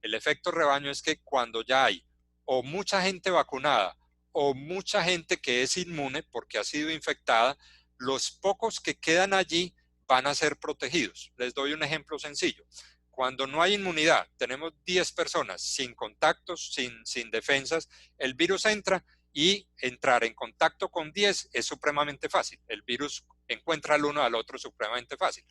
El efecto rebaño es que cuando ya hay o mucha gente vacunada o mucha gente que es inmune porque ha sido infectada, los pocos que quedan allí van a ser protegidos. Les doy un ejemplo sencillo. Cuando no hay inmunidad, tenemos 10 personas sin contactos, sin defensas, el virus entra y entrar en contacto con 10 es supremamente fácil. El virus encuentra al uno al otro supremamente fácil.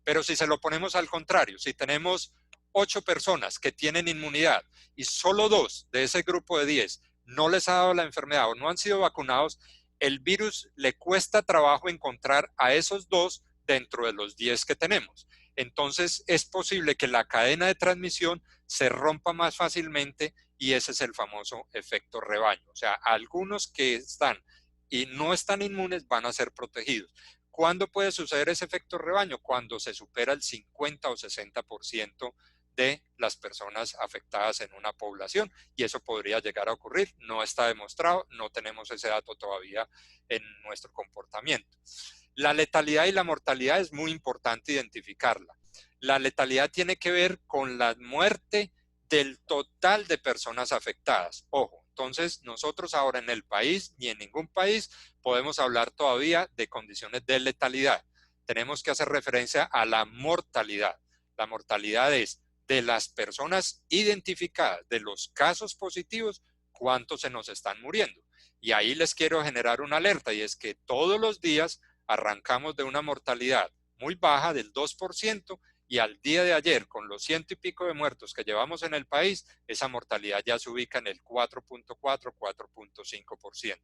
Pero si se lo ponemos al contrario, si tenemos 8 personas que tienen inmunidad y solo 2 de ese grupo de 10 no les ha dado la enfermedad o no han sido vacunados, el virus le cuesta trabajo encontrar a esos 2 dentro de los 10 que tenemos. Entonces es posible que la cadena de transmisión se rompa más fácilmente y ese es el famoso efecto rebaño. O sea, algunos que están y no están inmunes van a ser protegidos. ¿Cuándo puede suceder ese efecto rebaño? Cuando se supera el 50 o 60% de las personas afectadas en una población y eso podría llegar a ocurrir. No está demostrado, no tenemos ese dato todavía en nuestro comportamiento. La letalidad y la mortalidad es muy importante identificarla. La letalidad tiene que ver con la muerte del total de personas afectadas. Ojo, entonces nosotros ahora en el país ni en ningún país podemos hablar todavía de condiciones de letalidad. Tenemos que hacer referencia a la mortalidad. La mortalidad es de las personas identificadas, de los casos positivos, cuántos se nos están muriendo. Y ahí les quiero generar una alerta y es que todos los días arrancamos de una mortalidad muy baja del 2% y al día de ayer, con los 100 y pico de muertos que llevamos en el país, esa mortalidad ya se ubica en el 4.4, 4.5%.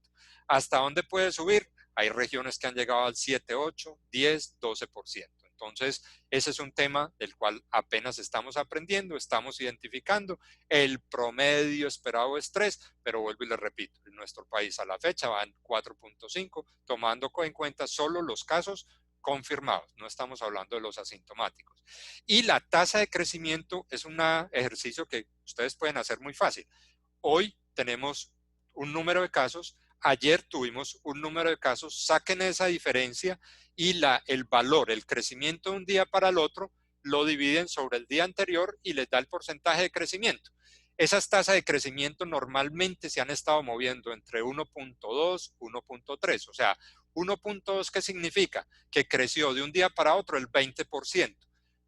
¿Hasta dónde puede subir? Hay regiones que han llegado al 7, 8, 10, 12%. Entonces, ese es un tema del cual apenas estamos aprendiendo, estamos identificando el promedio esperado es 3, pero vuelvo y les repito, en nuestro país a la fecha van 4.5, tomando en cuenta solo los casos confirmados, no estamos hablando de los asintomáticos. Y la tasa de crecimiento es un ejercicio que ustedes pueden hacer muy fácil. Hoy tenemos un número de casos, ayer tuvimos un número de casos, saquen esa diferencia y el valor, el crecimiento de un día para el otro, lo dividen sobre el día anterior y les da el porcentaje de crecimiento. Esas tasas de crecimiento normalmente se han estado moviendo entre 1.2, 1.3, o sea, 1.2, ¿qué significa? Que creció de un día para otro el 20%.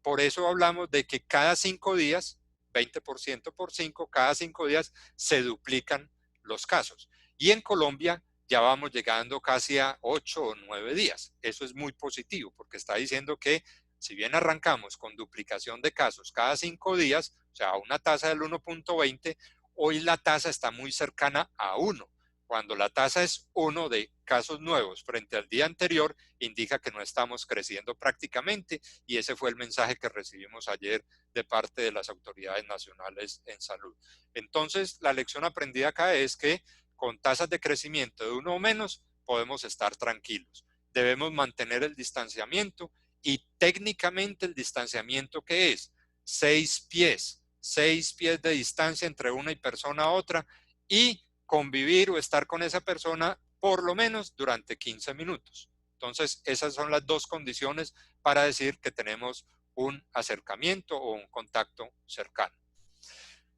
Por eso hablamos de que cada 5 días, 20% por 5, cada 5 días se duplican los casos. Y en Colombia ya vamos llegando casi a 8 o 9 días. Eso es muy positivo porque está diciendo que si bien arrancamos con duplicación de casos cada 5 días, o sea, a una tasa del 1.20, hoy la tasa está muy cercana a 1. Cuando la tasa es 1 de casos nuevos frente al día anterior, indica que no estamos creciendo prácticamente, y ese fue el mensaje que recibimos ayer de parte de las autoridades nacionales en salud. Entonces, la lección aprendida acá es que con tasas de crecimiento de 1 o menos podemos estar tranquilos. Debemos mantener el distanciamiento, y técnicamente el distanciamiento, ¿qué es? 6 pies. 6 pies de distancia entre una persona a otra, y convivir o estar con esa persona por lo menos durante 15 minutos. Entonces, esas son las dos condiciones para decir que tenemos un acercamiento o un contacto cercano.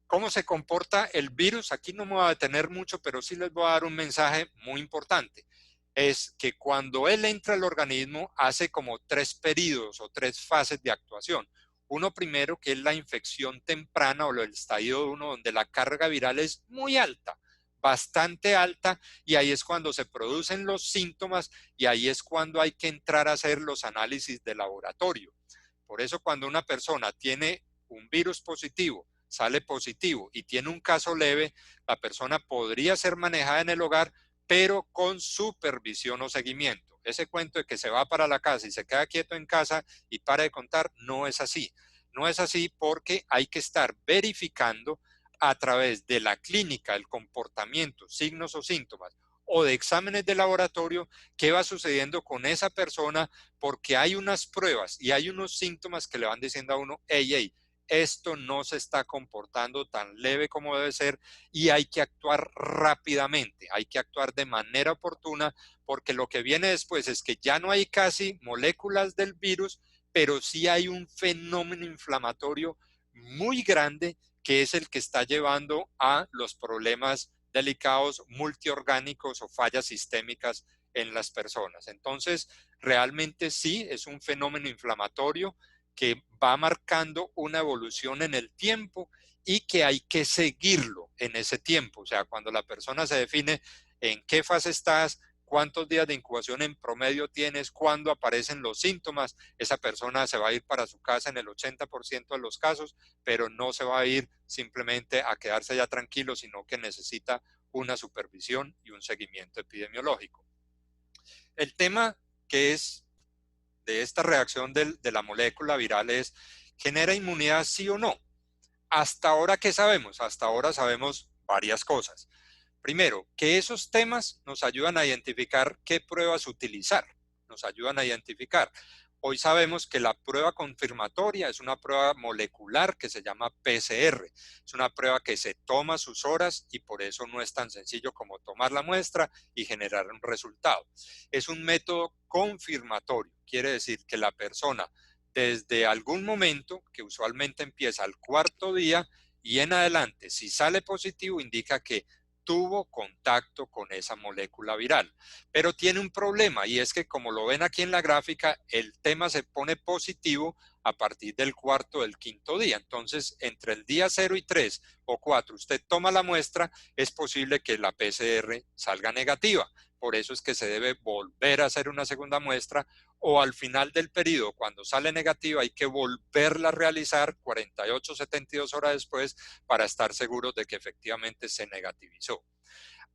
¿Cómo se comporta el virus? Aquí no me voy a detener mucho, pero sí les voy a dar un mensaje muy importante. Es que cuando él entra al organismo, hace como 3 periodos o 3 fases de actuación. Uno primero, que es la infección temprana o el estadio 1, donde la carga viral es muy alta, bastante alta, y ahí es cuando se producen los síntomas, y ahí es cuando hay que entrar a hacer los análisis de laboratorio. Por eso, cuando una persona tiene un virus positivo, sale positivo y tiene un caso leve, la persona podría ser manejada en el hogar, pero con supervisión o seguimiento. Ese cuento de que se va para la casa y se queda quieto en casa y para de contar, no es así. No es así porque hay que estar verificando a través de la clínica, el comportamiento, signos o síntomas, o de exámenes de laboratorio, qué va sucediendo con esa persona, porque hay unas pruebas y hay unos síntomas que le van diciendo a uno, hey, esto no se está comportando tan leve como debe ser, y hay que actuar rápidamente, hay que actuar de manera oportuna, porque lo que viene después es que ya no hay casi moléculas del virus, pero sí hay un fenómeno inflamatorio muy grande, que es el que está llevando a los problemas delicados multiorgánicos o fallas sistémicas en las personas. Entonces, realmente sí, es un fenómeno inflamatorio que va marcando una evolución en el tiempo y que hay que seguirlo en ese tiempo. O sea, cuando la persona se define en qué fase estás, cuántos días de incubación en promedio tienes, cuándo aparecen los síntomas, esa persona se va a ir para su casa en el 80% de los casos, pero no se va a ir simplemente a quedarse ya tranquilo, sino que necesita una supervisión y un seguimiento epidemiológico. El tema que es de esta reacción de la molécula viral es, ¿genera inmunidad sí o no? Hasta ahora, ¿qué sabemos? Hasta ahora sabemos varias cosas. Primero, que esos temas nos ayudan a identificar qué pruebas utilizar, nos ayudan a identificar. Hoy sabemos que la prueba confirmatoria es una prueba molecular que se llama PCR. Es una prueba que se toma sus horas y por eso no es tan sencillo como tomar la muestra y generar un resultado. Es un método confirmatorio, quiere decir que la persona desde algún momento, que usualmente empieza al 4.º día y en adelante, si sale positivo, indica que tuvo contacto con esa molécula viral. Pero tiene un problema, y es que, como lo ven aquí en la gráfica, el tema se pone positivo a partir del 4.º, del 5.º día. Entonces, entre el día 0 y 3 o 4, usted toma la muestra, es posible que la PCR salga negativa. Por eso es que se debe volver a hacer una segunda muestra, o al final del periodo, cuando sale negativa, hay que volverla a realizar 48, 72 horas después para estar seguros de que efectivamente se negativizó.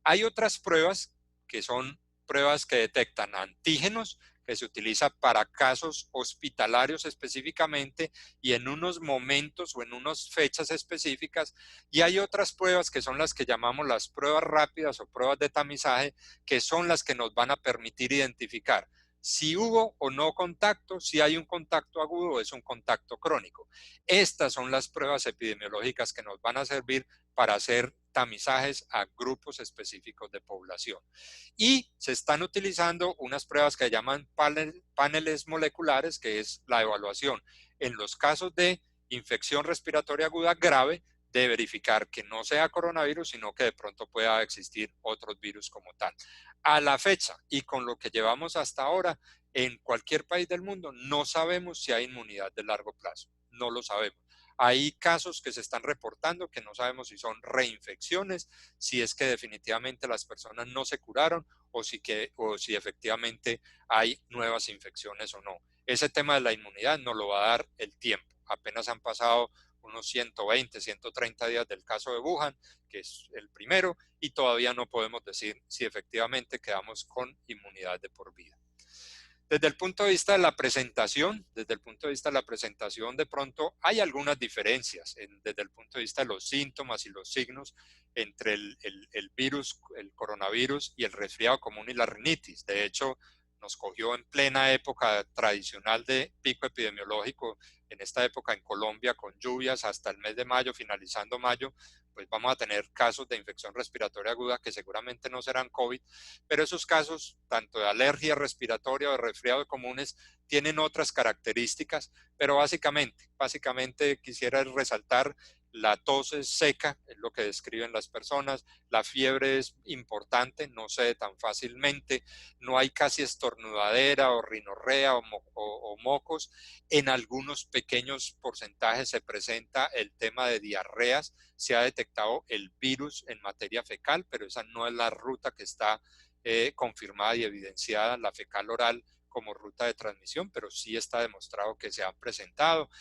Hay otras pruebas que son pruebas que detectan antígenos, que se utiliza para casos hospitalarios específicamente y en unos momentos o en unas fechas específicas, y hay otras pruebas que son las que llamamos las pruebas rápidas o pruebas de tamizaje, que son las que nos van a permitir identificar si hubo o no contacto, si hay un contacto agudo o es un contacto crónico. Estas son las pruebas epidemiológicas que nos van a servir para hacer tamizajes a grupos específicos de población. Y se están utilizando unas pruebas que llaman paneles moleculares, que es la evaluación en los casos de infección respiratoria aguda grave de verificar que no sea coronavirus, sino que de pronto pueda existir otros virus como tal. A la fecha y con lo que llevamos hasta ahora, en cualquier país del mundo no sabemos si hay inmunidad de largo plazo, no lo sabemos. Hay casos que se están reportando que no sabemos si son reinfecciones, si es que definitivamente las personas no se curaron o si efectivamente hay nuevas infecciones o no. Ese tema de la inmunidad nos lo va a dar el tiempo. Apenas han pasado unos 120, 130 días del caso de Wuhan, que es el primero, y todavía no podemos decir si efectivamente quedamos con inmunidad de por vida. Desde el punto de vista de la presentación, de pronto hay algunas diferencias desde el punto de vista de los síntomas y los signos entre el virus, el coronavirus y el resfriado común y la rinitis. De hecho, nos cogió en plena época tradicional de pico epidemiológico, en esta época en Colombia con lluvias hasta el mes de mayo, finalizando mayo, pues vamos a tener casos de infección respiratoria aguda que seguramente no serán COVID, pero esos casos, tanto de alergia respiratoria o de resfriado comunes, tienen otras características, pero básicamente quisiera resaltar la tos es seca, es lo que describen las personas, la fiebre es importante, no cede tan fácilmente, no hay casi estornudadera o rinorrea o mocos, en algunos pequeños porcentajes se presenta el tema de diarreas, se ha detectado el virus en materia fecal, pero esa no es la ruta que está confirmada y evidenciada, la fecal oral como ruta de transmisión, pero sí está demostrado que se han presentado.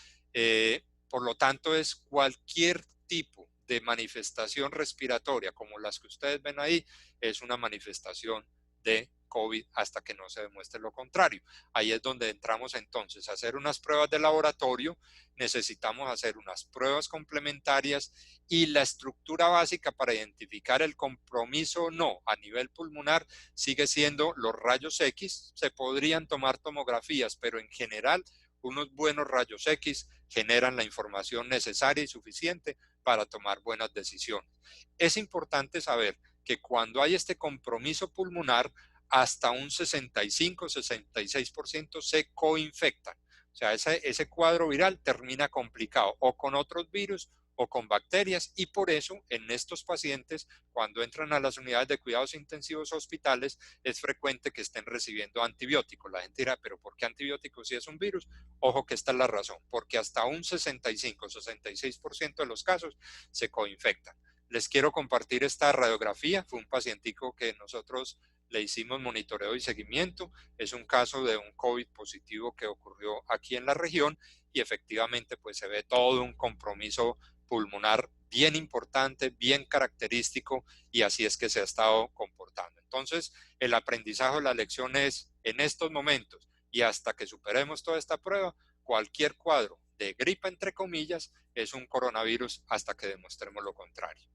Por lo tanto, es cualquier tipo de manifestación respiratoria, como las que ustedes ven ahí, es una manifestación de COVID hasta que no se demuestre lo contrario. Ahí es donde entramos entonces a hacer unas pruebas de laboratorio, necesitamos hacer unas pruebas complementarias y la estructura básica para identificar el compromiso o no a nivel pulmonar sigue siendo los rayos X. Se podrían tomar tomografías, pero en general unos buenos rayos X generan la información necesaria y suficiente para tomar buenas decisiones. Es importante saber que cuando hay este compromiso pulmonar, hasta un 65-66% se coinfectan. O sea, ese cuadro viral termina complicado o con otros virus o con bacterias, y por eso en estos pacientes, cuando entran a las unidades de cuidados intensivos hospitales, es frecuente que estén recibiendo antibióticos. La gente dirá, pero ¿por qué antibióticos si es un virus? Ojo que esta es la razón, porque hasta un 65-66% de los casos se coinfectan. Les quiero compartir esta radiografía. Fue un pacientico que nosotros le hicimos monitoreo y seguimiento. Es un caso de un COVID positivo que ocurrió aquí en la región y efectivamente pues se ve todo un compromiso pulmonar bien importante, bien característico, y así es que se ha estado comportando. Entonces, el aprendizaje de la lección es en estos momentos y hasta que superemos toda esta prueba, cualquier cuadro de gripa, entre comillas, es un coronavirus hasta que demostremos lo contrario.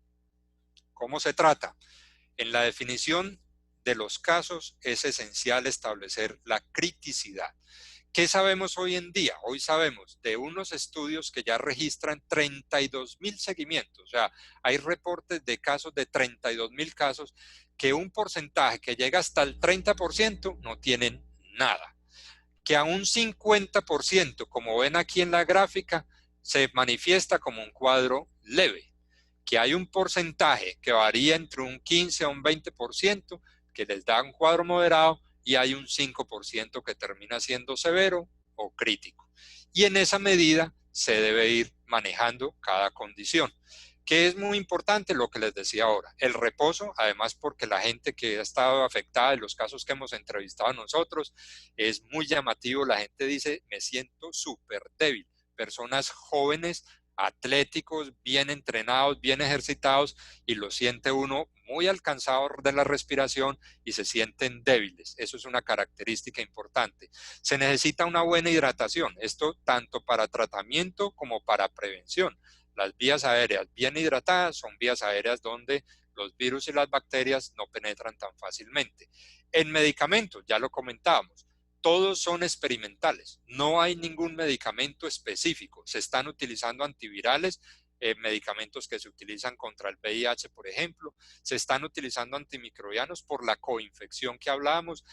¿Cómo se trata? En la definición de los casos es esencial establecer la criticidad. ¿Qué sabemos hoy en día? Hoy sabemos de unos estudios que ya registran 32.000 seguimientos. O sea, hay reportes de casos de 32.000 casos que un porcentaje que llega hasta el 30% no tienen nada. Que a un 50%, como ven aquí en la gráfica, se manifiesta como un cuadro leve. Que hay un porcentaje que varía entre un 15 a un 20% que les da un cuadro moderado, y hay un 5% que termina siendo severo o crítico. Y en esa medida se debe ir manejando cada condición. Que es muy importante lo que les decía ahora, el reposo, además porque la gente que ha estado afectada en los casos que hemos entrevistado nosotros, es muy llamativo. La gente dice, me siento súper débil. Personas jóvenes, atléticos, bien entrenados, bien ejercitados, y lo siente uno muy alcanzado de la respiración y se sienten débiles. Eso es una característica importante. Se necesita una buena hidratación, esto tanto para tratamiento como para prevención. Las vías aéreas bien hidratadas son vías aéreas donde los virus y las bacterias no penetran tan fácilmente. En medicamentos, ya lo comentábamos, todos son experimentales, no hay ningún medicamento específico. Se están utilizando antivirales, medicamentos que se utilizan contra el VIH, por ejemplo, se están utilizando antimicrobianos por la coinfección que hablábamos.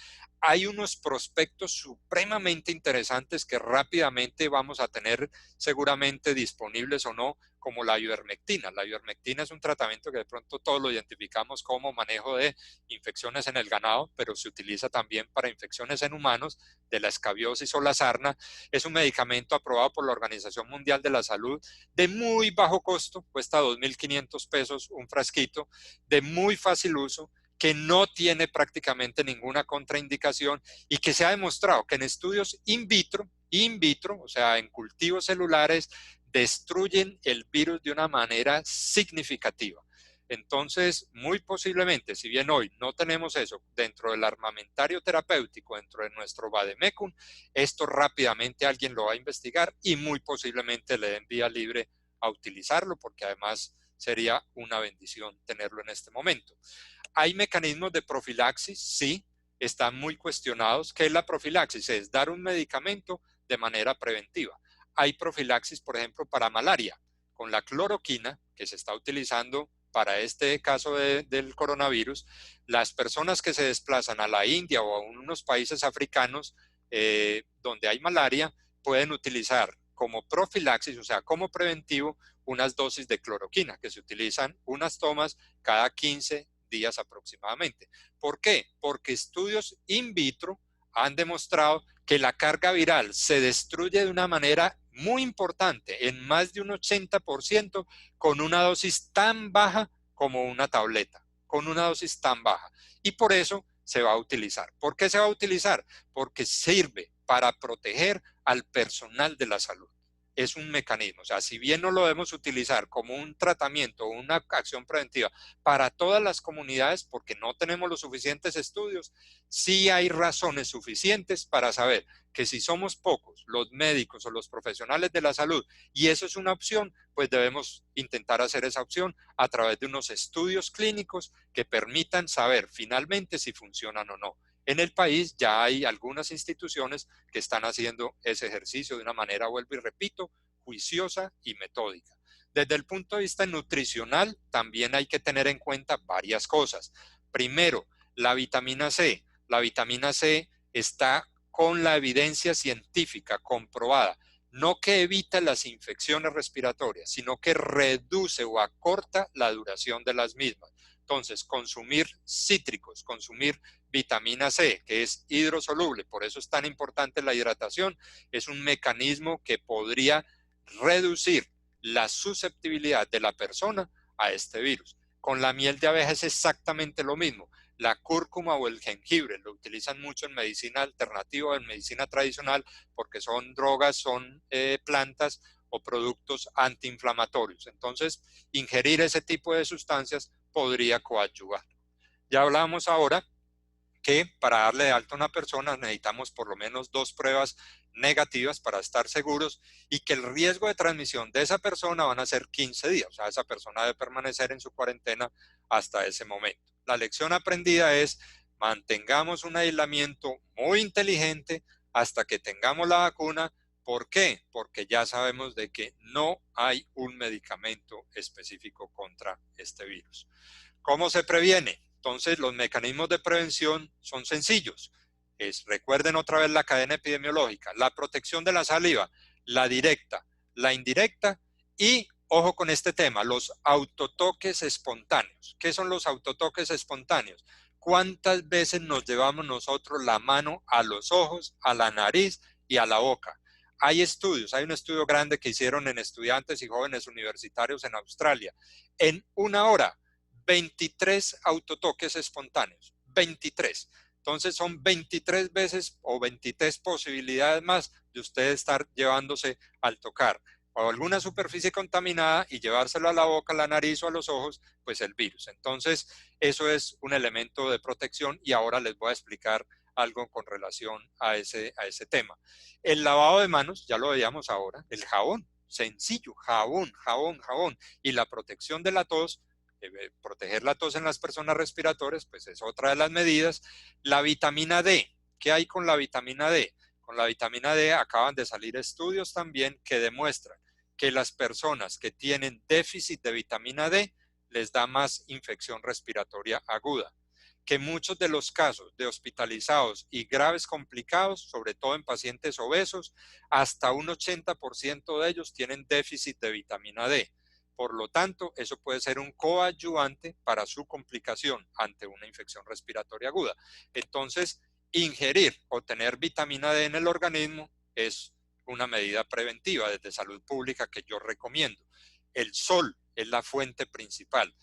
Hay unos prospectos supremamente interesantes que rápidamente vamos a tener seguramente disponibles o no, como la ivermectina. La ivermectina es un tratamiento que de pronto todos lo identificamos como manejo de infecciones en el ganado, pero se utiliza también para infecciones en humanos, de la escabiosis o la sarna. Es un medicamento aprobado por la Organización Mundial de la Salud, de muy bajo costo, cuesta 2.500 pesos un frasquito, de muy fácil uso, que no tiene prácticamente ninguna contraindicación y que se ha demostrado que en estudios in vitro, o sea, en cultivos celulares, destruyen el virus de una manera significativa. Entonces, muy posiblemente, si bien hoy no tenemos eso dentro del armamentario terapéutico, dentro de nuestro vademecum, esto rápidamente alguien lo va a investigar y muy posiblemente le den vía libre a utilizarlo, porque además sería una bendición tenerlo en este momento. ¿Hay mecanismos de profilaxis? Sí, están muy cuestionados. ¿Qué es la profilaxis? Es dar un medicamento de manera preventiva. Hay profilaxis, por ejemplo, para malaria, con la cloroquina, que se está utilizando para este caso del coronavirus. Las personas que se desplazan a la India o a unos países africanos donde hay malaria, pueden utilizar como profilaxis, o sea, como preventivo, unas dosis de cloroquina, que se utilizan unas tomas cada 15 días aproximadamente. ¿Por qué? Porque estudios in vitro han demostrado que la carga viral se destruye de una manera muy importante, en más de un 80%, con una dosis tan baja como una tableta, con una dosis tan baja. Y por eso se va a utilizar. ¿Por qué se va a utilizar? Porque sirve para proteger al personal de la salud. Es un mecanismo, o sea, si bien no lo debemos utilizar como un tratamiento o una acción preventiva para todas las comunidades, porque no tenemos los suficientes estudios, sí hay razones suficientes para saber que si somos pocos, los médicos o los profesionales de la salud, y eso es una opción, pues debemos intentar hacer esa opción a través de unos estudios clínicos que permitan saber finalmente si funcionan o no. En el país ya hay algunas instituciones que están haciendo ese ejercicio de una manera, vuelvo y repito, juiciosa y metódica. Desde el punto de vista nutricional, también hay que tener en cuenta varias cosas. Primero, la vitamina C. La vitamina C está con la evidencia científica comprobada, no que evita las infecciones respiratorias, sino que reduce o acorta la duración de las mismas. Entonces, consumir cítricos, consumir vitamina C, que es hidrosoluble, por eso es tan importante la hidratación, es un mecanismo que podría reducir la susceptibilidad de la persona a este virus. Con la miel de abeja es exactamente lo mismo. La cúrcuma o el jengibre lo utilizan mucho en medicina alternativa, en medicina tradicional, porque son drogas, son plantas o productos antiinflamatorios. Entonces, ingerir ese tipo de sustancias podría coadyuvar. Ya hablamos ahora que para darle de alta a una persona necesitamos por lo menos 2 pruebas negativas para estar seguros y que el riesgo de transmisión de esa persona van a ser 15 días. O sea, esa persona debe permanecer en su cuarentena hasta ese momento. La lección aprendida es mantengamos un aislamiento muy inteligente hasta que tengamos la vacuna. ¿Por qué? Porque ya sabemos de que no hay un medicamento específico contra este virus. ¿Cómo se previene? Entonces, los mecanismos de prevención son sencillos. Recuerden otra vez la cadena epidemiológica, la protección de la saliva, la directa, la indirecta y, ojo con este tema, los autotoques espontáneos. ¿Qué son los autotoques espontáneos? ¿Cuántas veces nos llevamos nosotros la mano a los ojos, a la nariz y a la boca? Hay estudios, hay un estudio grande que hicieron en estudiantes y jóvenes universitarios en Australia. En una hora, 23 autotoques espontáneos, 23. Entonces son 23 veces o 23 posibilidades más de usted estar llevándose al tocar o alguna superficie contaminada y llevárselo a la boca, a la nariz o a los ojos, pues el virus. Entonces, eso es un elemento de protección y ahora les voy a explicar algo con relación a ese tema. El lavado de manos, ya lo veíamos ahora, el jabón, sencillo, jabón, jabón, jabón. Y la protección de la tos, proteger la tos en las personas respiratorias, pues es otra de las medidas. La vitamina D, ¿qué hay con la vitamina D? Con la vitamina D acaban de salir estudios también que demuestran que las personas que tienen déficit de vitamina D les da más infección respiratoria aguda, que muchos de los casos de hospitalizados y graves complicados, sobre todo en pacientes obesos, hasta un 80% de ellos tienen déficit de vitamina D. Por lo tanto, eso puede ser un coadyuvante para su complicación ante una infección respiratoria aguda. Entonces, ingerir o tener vitamina D en el organismo es una medida preventiva desde salud pública que yo recomiendo. El sol es la fuente principal.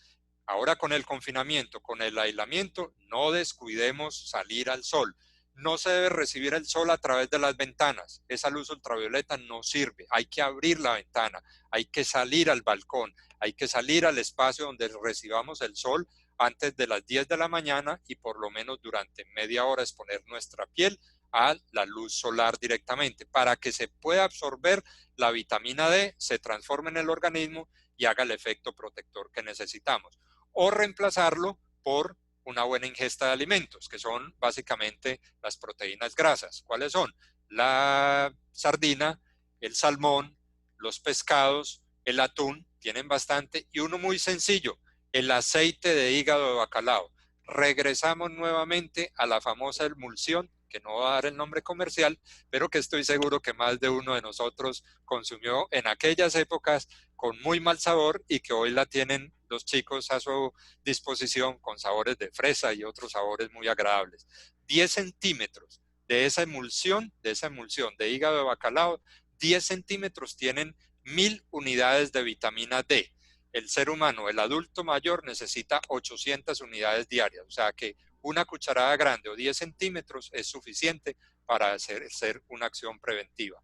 Ahora con el confinamiento, con el aislamiento, no descuidemos salir al sol. No se debe recibir el sol a través de las ventanas. Esa luz ultravioleta no sirve. Hay que abrir la ventana, hay que salir al balcón, hay que salir al espacio donde recibamos el sol antes de las 10 de la mañana y por lo menos durante media hora exponer nuestra piel a la luz solar directamente para que se pueda absorber la vitamina D, se transforme en el organismo y haga el efecto protector que necesitamos. O reemplazarlo por una buena ingesta de alimentos, que son básicamente las proteínas grasas. ¿Cuáles son? La sardina, el salmón, los pescados, el atún, tienen bastante, y uno muy sencillo, el aceite de hígado de bacalao. Regresamos nuevamente a la famosa emulsión, que no va a dar el nombre comercial, pero que estoy seguro que más de uno de nosotros consumió en aquellas épocas con muy mal sabor y que hoy la tienen los chicos a su disposición con sabores de fresa y otros sabores muy agradables. 10 centímetros de esa emulsión de hígado de bacalao, 10 centímetros tienen 1000 unidades de vitamina D. El ser humano, el adulto mayor, necesita 800 unidades diarias, o sea que una cucharada grande o 10 centímetros es suficiente para hacer una acción preventiva.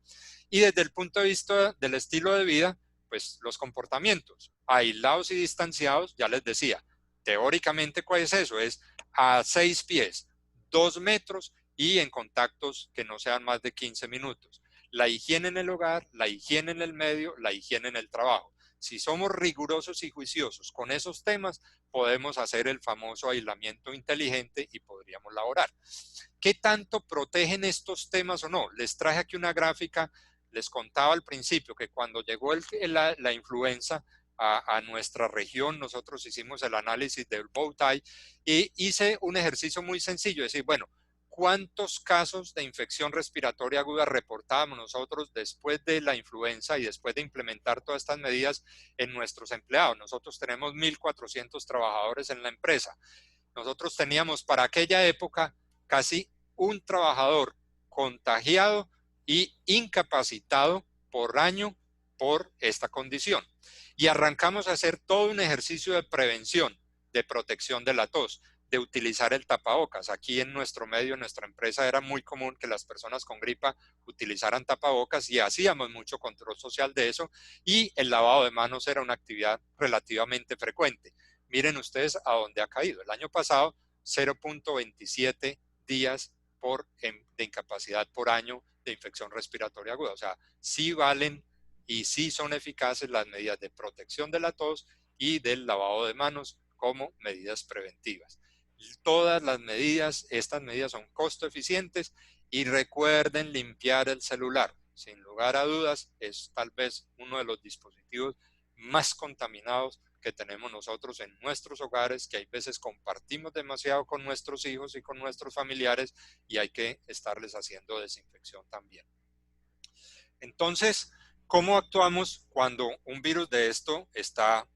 Y desde el punto de vista del estilo de vida, pues los comportamientos aislados y distanciados, ya les decía, teóricamente, ¿cuál es eso? Es a 6 pies, 2 metros y en contactos que no sean más de 15 minutos. La higiene en el hogar, la higiene en el medio, la higiene en el trabajo. Si somos rigurosos y juiciosos con esos temas, podemos hacer el famoso aislamiento inteligente y podríamos laborar. ¿Qué tanto protegen estos temas o no? Les traje aquí una gráfica, les contaba al principio que cuando llegó la influenza a nuestra región, nosotros hicimos el análisis del Bowtie y hice un ejercicio muy sencillo, es decir, bueno, ¿cuántos casos de infección respiratoria aguda reportábamos nosotros después de la influenza y después de implementar todas estas medidas en nuestros empleados? Nosotros tenemos 1.400 trabajadores en la empresa. Nosotros teníamos para aquella época casi un trabajador contagiado y incapacitado por año por esta condición. Y arrancamos a hacer todo un ejercicio de prevención, de protección de la tos, de utilizar el tapabocas. Aquí en nuestro medio, en nuestra empresa, era muy común que las personas con gripa utilizaran tapabocas y hacíamos mucho control social de eso, y el lavado de manos era una actividad relativamente frecuente. Miren ustedes a dónde ha caído. El año pasado, 0.27 días de incapacidad por año de infección respiratoria aguda. O sea, sí valen y sí son eficaces las medidas de protección de la tos y del lavado de manos como medidas preventivas. Todas las medidas, estas medidas son costo eficientes, y recuerden limpiar el celular. Sin lugar a dudas, es tal vez uno de los dispositivos más contaminados que tenemos nosotros en nuestros hogares, que hay veces compartimos demasiado con nuestros hijos y con nuestros familiares, y hay que estarles haciendo desinfección también. Entonces, ¿cómo actuamos cuando un virus de esto está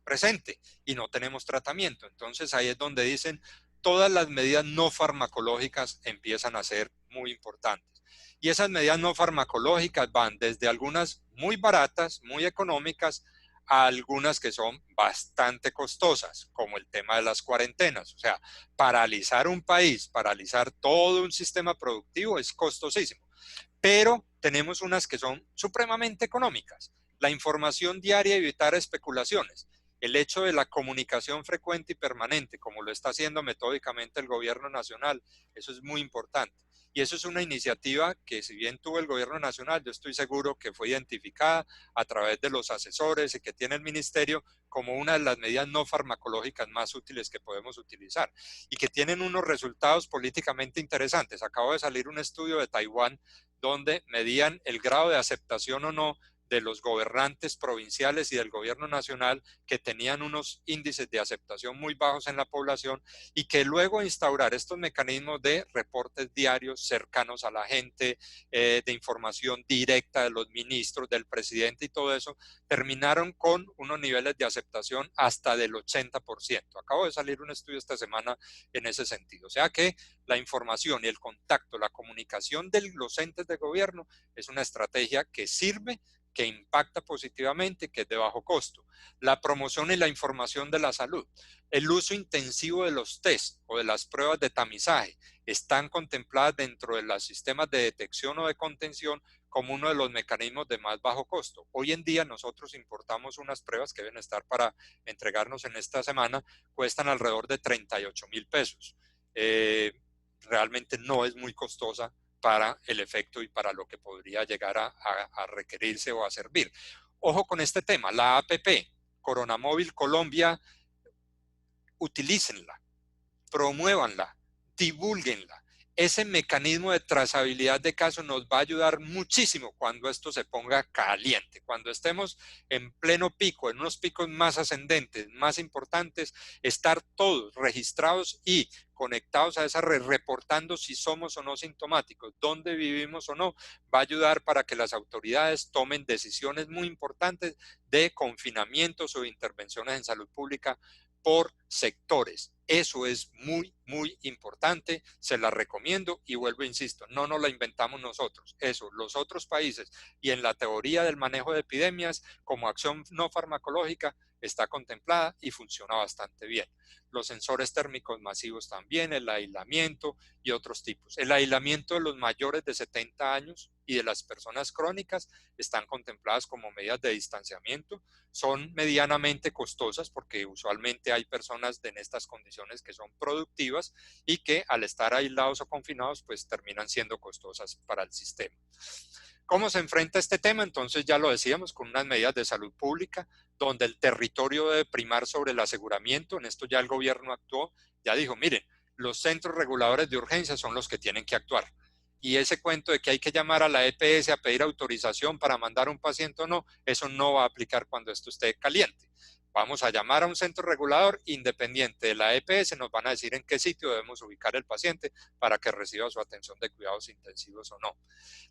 presente y no tenemos tratamiento? Entonces ahí es donde dicen todas las medidas no farmacológicas empiezan a ser muy importantes. Y esas medidas no farmacológicas van desde algunas muy baratas, muy económicas, a algunas que son bastante costosas, como el tema de las cuarentenas. O sea, paralizar un país, paralizar todo un sistema productivo es costosísimo. Pero tenemos unas que son supremamente económicas. La información diaria y evitar especulaciones. El hecho de la comunicación frecuente y permanente, como lo está haciendo metódicamente el gobierno nacional, eso es muy importante. Y eso es una iniciativa que, si bien tuvo el gobierno nacional, yo estoy seguro que fue identificada a través de los asesores y que tiene el ministerio como una de las medidas no farmacológicas más útiles que podemos utilizar y que tienen unos resultados políticamente interesantes. Acabo de salir un estudio de Taiwán donde medían el grado de aceptación o no de los gobernantes provinciales y del gobierno nacional, que tenían unos índices de aceptación muy bajos en la población, y que luego instaurar estos mecanismos de reportes diarios cercanos a la gente, de información directa de los ministros, del presidente y todo eso, terminaron con unos niveles de aceptación hasta del 80%. Acabo de salir un estudio esta semana en ese sentido. O sea que la información y el contacto, la comunicación de los entes de gobierno es una estrategia que sirve, que impacta positivamente, que es de bajo costo. La promoción y la información de la salud. El uso intensivo de los test o de las pruebas de tamizaje están contempladas dentro de los sistemas de detección o de contención como uno de los mecanismos de más bajo costo. Hoy en día nosotros importamos unas pruebas que deben estar para entregarnos en esta semana, cuestan alrededor de 38.000 pesos. Realmente no es muy costosa para el efecto y para lo que podría llegar a requerirse o a servir. Ojo con este tema, la APP, Coronamóvil Colombia, utilícenla, promuévanla, divúlguenla. Ese mecanismo de trazabilidad de casos nos va a ayudar muchísimo cuando esto se ponga caliente, cuando estemos en pleno pico, en unos picos más ascendentes, más importantes, estar todos registrados y conectados a esa red, reportando si somos o no sintomáticos, dónde vivimos o no, va a ayudar para que las autoridades tomen decisiones muy importantes de confinamientos o de intervenciones en salud pública por sectores. Eso es muy, muy importante, se la recomiendo y vuelvo, insisto, no nos la inventamos nosotros, eso, los otros países, y en la teoría del manejo de epidemias como acción no farmacológica está contemplada y funciona bastante bien. Los sensores térmicos masivos también, el aislamiento y otros tipos. El aislamiento de los mayores de 70 años y de las personas crónicas están contempladas como medidas de distanciamiento. Son medianamente costosas porque usualmente hay personas en estas condiciones que son productivas y que al estar aislados o confinados pues terminan siendo costosas para el sistema. ¿Cómo se enfrenta este tema? Entonces ya lo decíamos, con unas medidas de salud pública donde el territorio debe primar sobre el aseguramiento. En esto ya el gobierno actuó, ya dijo, miren, los centros reguladores de urgencia son los que tienen que actuar. Y ese cuento de que hay que llamar a la EPS a pedir autorización para mandar a un paciente o no, eso no va a aplicar cuando esto esté caliente. Vamos a llamar a un centro regulador independiente de la EPS, nos van a decir en qué sitio debemos ubicar el paciente para que reciba su atención de cuidados intensivos o no.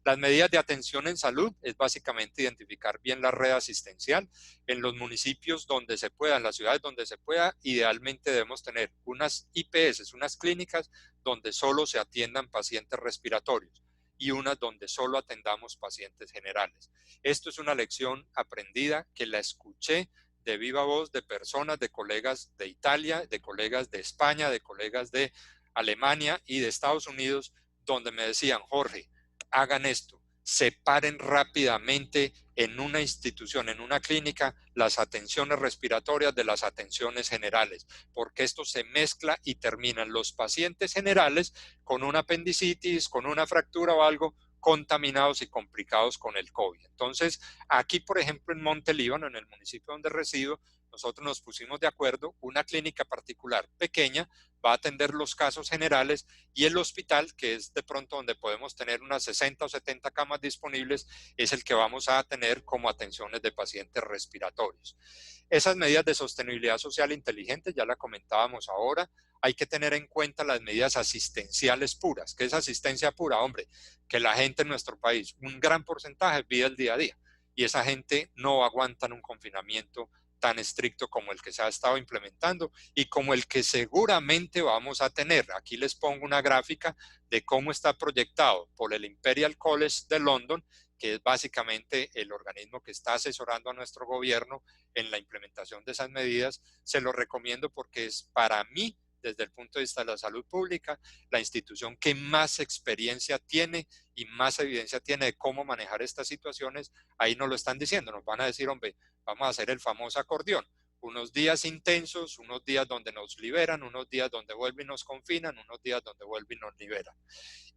Las medidas de atención en salud es básicamente identificar bien la red asistencial en los municipios donde se pueda, en las ciudades donde se pueda. Idealmente debemos tener unas IPS, unas clínicas donde solo se atiendan pacientes respiratorios y unas donde solo atendamos pacientes generales. Esto es una lección aprendida que la escuché de viva voz de personas, de colegas de Italia, de colegas de España, de colegas de Alemania y de Estados Unidos, donde me decían, Jorge, hagan esto, separen rápidamente en una institución, en una clínica, las atenciones respiratorias de las atenciones generales, porque esto se mezcla y terminan los pacientes generales con una apendicitis, con una fractura o algo, contaminados y complicados con el COVID. Entonces, aquí, por ejemplo, en Monte Líbano, en el municipio donde resido, nosotros nos pusimos de acuerdo, una clínica particular pequeña va a atender los casos generales y el hospital, que es de pronto donde podemos tener unas 60 o 70 camas disponibles, es el que vamos a tener como atenciones de pacientes respiratorios. Esas medidas de sostenibilidad social inteligente, ya la comentábamos ahora, hay que tener en cuenta las medidas asistenciales puras. ¿Qué es asistencia pura? Hombre, que la gente en nuestro país, un gran porcentaje vive el día a día y esa gente no aguanta un confinamiento tan estricto como el que se ha estado implementando y como el que seguramente vamos a tener. Aquí les pongo una gráfica de cómo está proyectado por el Imperial College de London, que es básicamente el organismo que está asesorando a nuestro gobierno en la implementación de esas medidas. Se lo recomiendo porque es para mí, desde el punto de vista de la salud pública, la institución que más experiencia tiene y más evidencia tiene de cómo manejar estas situaciones. Ahí nos lo están diciendo, nos van a decir, hombre, vamos a hacer el famoso acordeón, unos días intensos, unos días donde nos liberan, unos días donde vuelven y nos confinan, unos días donde vuelven y nos liberan.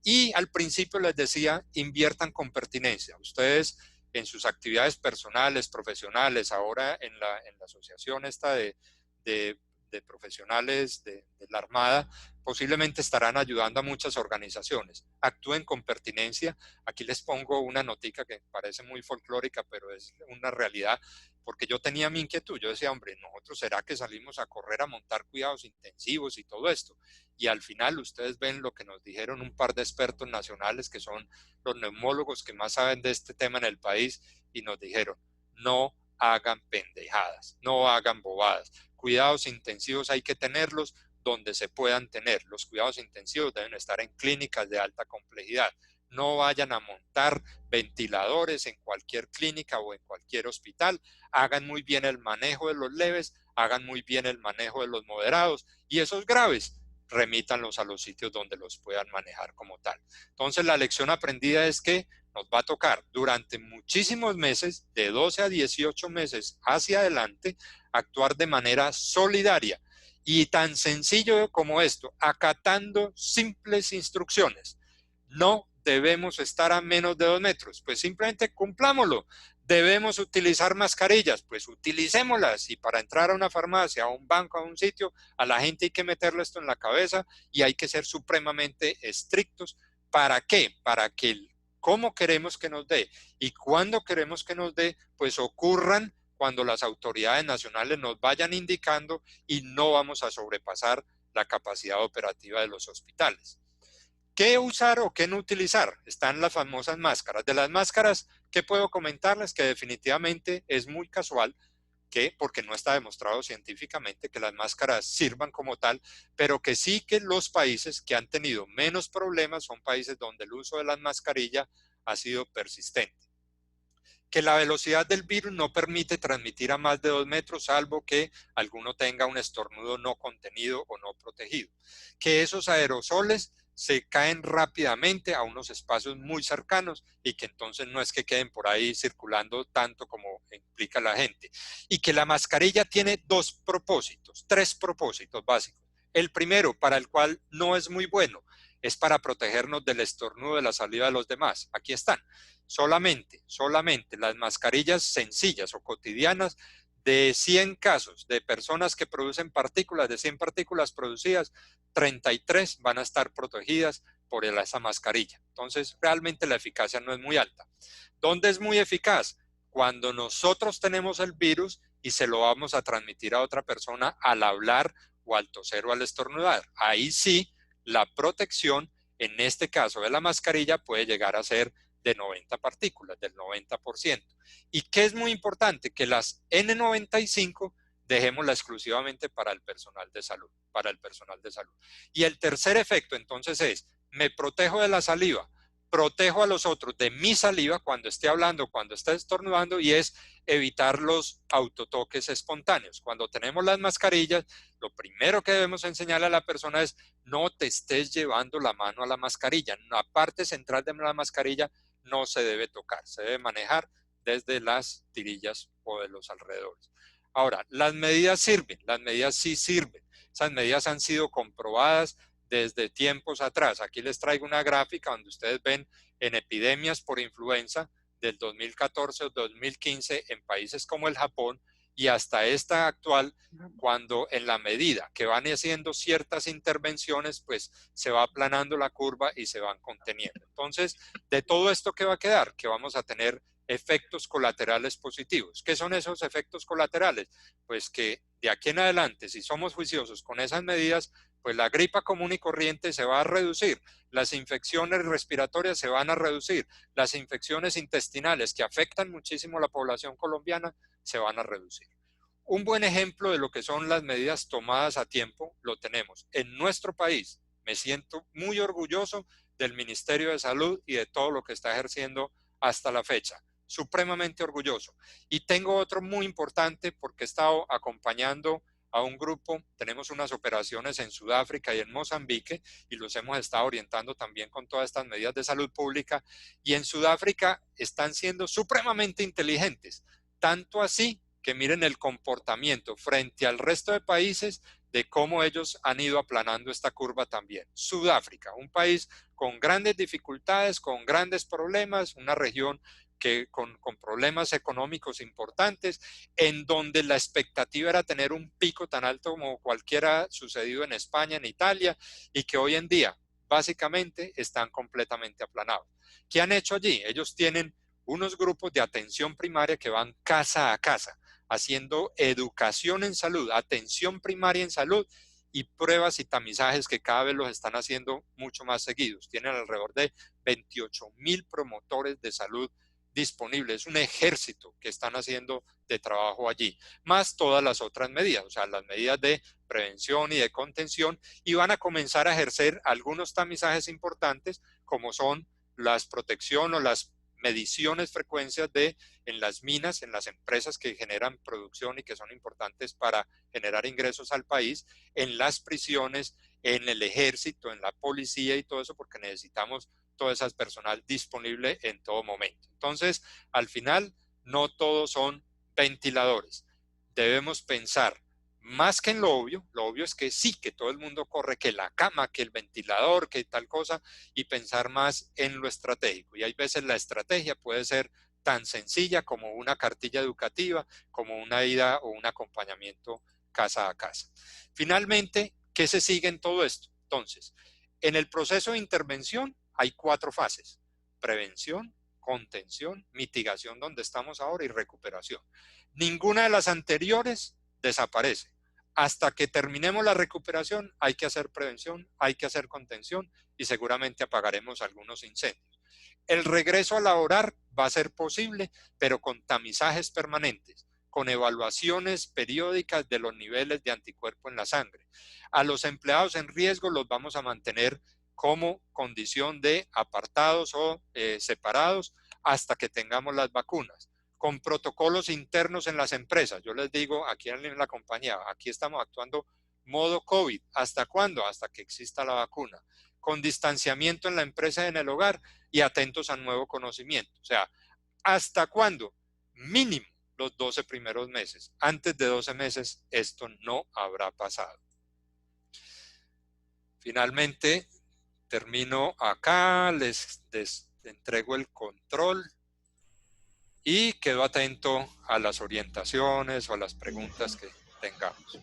Y al principio les decía, inviertan con pertinencia. Ustedes en sus actividades personales, profesionales, ahora en la asociación esta de profesionales de la Armada, posiblemente estarán ayudando a muchas organizaciones. Actúen con pertinencia. Aquí les pongo una notica que parece muy folclórica, pero es una realidad, porque yo tenía mi inquietud. Yo decía, hombre, nosotros será que salimos a correr a montar cuidados intensivos y todo esto. Y al final ustedes ven lo que nos dijeron un par de expertos nacionales, que son los neumólogos que más saben de este tema en el país, y nos dijeron, no hagan pendejadas, no hagan bobadas. Cuidados intensivos hay que tenerlos donde se puedan tener. Los cuidados intensivos deben estar en clínicas de alta complejidad. No vayan a montar ventiladores en cualquier clínica o en cualquier hospital. Hagan muy bien el manejo de los leves, hagan muy bien el manejo de los moderados, y esos graves, remítanlos a los sitios donde los puedan manejar como tal. Entonces, la lección aprendida es que nos va a tocar durante muchísimos meses, de 12 a 18 meses hacia adelante, actuar de manera solidaria. Y tan sencillo como esto, acatando simples instrucciones. No debemos estar a menos de 2 metros, pues simplemente cumplámoslo. Debemos utilizar mascarillas, pues utilicémoslas. Y para entrar a una farmacia, a un banco, a un sitio, a la gente hay que meterle esto en la cabeza y hay que ser supremamente estrictos. ¿Para qué? Para que el cómo queremos que nos dé y cuándo queremos que nos dé, pues ocurran cuando las autoridades nacionales nos vayan indicando, y no vamos a sobrepasar la capacidad operativa de los hospitales. ¿Qué usar o qué no utilizar? Están las famosas máscaras. De las máscaras, ¿qué puedo comentarles? Que definitivamente es muy casual, porque no está demostrado científicamente que las máscaras sirvan como tal, pero que sí, que los países que han tenido menos problemas son países donde el uso de las mascarillas ha sido persistente. Que la velocidad del virus no permite transmitir a más de 2 metros, salvo que alguno tenga un estornudo no contenido o no protegido. Que esos aerosoles se caen rápidamente a unos espacios muy cercanos y que entonces no es que queden por ahí circulando tanto como implica la gente. Y que la mascarilla tiene tres propósitos básicos. El primero, para el cual no es muy bueno, es para protegernos del estornudo de la saliva de los demás. Aquí están. Solamente las mascarillas sencillas o cotidianas, de 100 casos de personas que producen partículas, de 100 partículas producidas, 33 van a estar protegidas por esa mascarilla. Entonces, realmente la eficacia no es muy alta. ¿Dónde es muy eficaz? Cuando nosotros tenemos el virus y se lo vamos a transmitir a otra persona al hablar o al toser o al estornudar. Ahí sí, la protección, en este caso de la mascarilla, puede llegar a ser de 90 partículas, del 90%. ¿Y qué es muy importante? Que las N95 dejémosla exclusivamente para el personal de salud, Y el tercer efecto entonces es, me protejo de la saliva, protejo a los otros de mi saliva cuando esté hablando, cuando esté estornudando, y es evitar los autotoques espontáneos. Cuando tenemos las mascarillas, lo primero que debemos enseñarle a la persona es no te estés llevando la mano a la mascarilla. La parte central de la mascarilla no se debe tocar, se debe manejar desde las tirillas o de los alrededores. Ahora, las medidas sirven, las medidas sí sirven. Esas medidas han sido comprobadas desde tiempos atrás. Aquí les traigo una gráfica donde ustedes ven en epidemias por influenza del 2014 o 2015 en países como el Japón y hasta esta actual, cuando en la medida que van haciendo ciertas intervenciones, pues se va aplanando la curva y se van conteniendo. Entonces, de todo esto, ¿qué va a quedar? Que vamos a tener efectos colaterales positivos. ¿Qué son esos efectos colaterales? Pues que de aquí en adelante, si somos juiciosos con esas medidas, pues la gripa común y corriente se va a reducir, las infecciones respiratorias se van a reducir, las infecciones intestinales que afectan muchísimo a la población colombiana se van a reducir. Un buen ejemplo de lo que son las medidas tomadas a tiempo lo tenemos en nuestro país. Me siento muy orgulloso del Ministerio de Salud y de todo lo que está ejerciendo hasta la fecha. Supremamente orgulloso. Y tengo otro muy importante porque he estado acompañando a un grupo, tenemos unas operaciones en Sudáfrica y en Mozambique y los hemos estado orientando también con todas estas medidas de salud pública, y en Sudáfrica están siendo supremamente inteligentes, tanto así que miren el comportamiento frente al resto de países de cómo ellos han ido aplanando esta curva también. Sudáfrica, un país con grandes dificultades, con grandes problemas, una región con problemas económicos importantes, en donde la expectativa era tener un pico tan alto como cualquiera sucedido en España, en Italia, y que hoy en día básicamente están completamente aplanados. ¿Qué han hecho allí? Ellos tienen unos grupos de atención primaria que van casa a casa, haciendo educación en salud, atención primaria en salud y pruebas y tamizajes que cada vez los están haciendo mucho más seguidos. Tienen alrededor de 28,000 promotores de salud disponibles. Es un ejército que están haciendo de trabajo allí, más todas las otras medidas, o sea, las medidas de prevención y de contención, y van a comenzar a ejercer algunos tamizajes importantes, como son las protección o las mediciones frecuencias en las minas, en las empresas que generan producción y que son importantes para generar ingresos al país, en las prisiones, en el ejército, en la policía y todo eso, porque necesitamos todo ese personal disponible en todo momento. Entonces, al final, no todos son ventiladores. Debemos pensar más que en lo obvio es que sí, que todo el mundo corre, que la cama, que el ventilador, que tal cosa, y pensar más en lo estratégico. Y hay veces la estrategia puede ser tan sencilla como una cartilla educativa, como una ida o un acompañamiento casa a casa. Finalmente, ¿qué se sigue en todo esto? Entonces, en el proceso de intervención hay 4 fases: prevención, contención, mitigación, donde estamos ahora, y recuperación. Ninguna de las anteriores desaparece. Hasta que terminemos la recuperación hay que hacer prevención, hay que hacer contención y seguramente apagaremos algunos incendios. El regreso a laborar va a ser posible, pero con tamizajes permanentes, con evaluaciones periódicas de los niveles de anticuerpo en la sangre. A los empleados en riesgo los vamos a mantener como condición de apartados o separados hasta que tengamos las vacunas, con protocolos internos en las empresas. Yo les digo aquí en la compañía, aquí estamos actuando modo COVID. ¿Hasta cuándo? Hasta que exista la vacuna. Con distanciamiento en la empresa y en el hogar y atentos al nuevo conocimiento. O sea, ¿hasta cuándo? Mínimo los 12 primeros meses. Antes de 12 meses esto no habrá pasado. Finalmente, termino acá, les entrego el control y quedo atento a las orientaciones o a las preguntas que tengamos.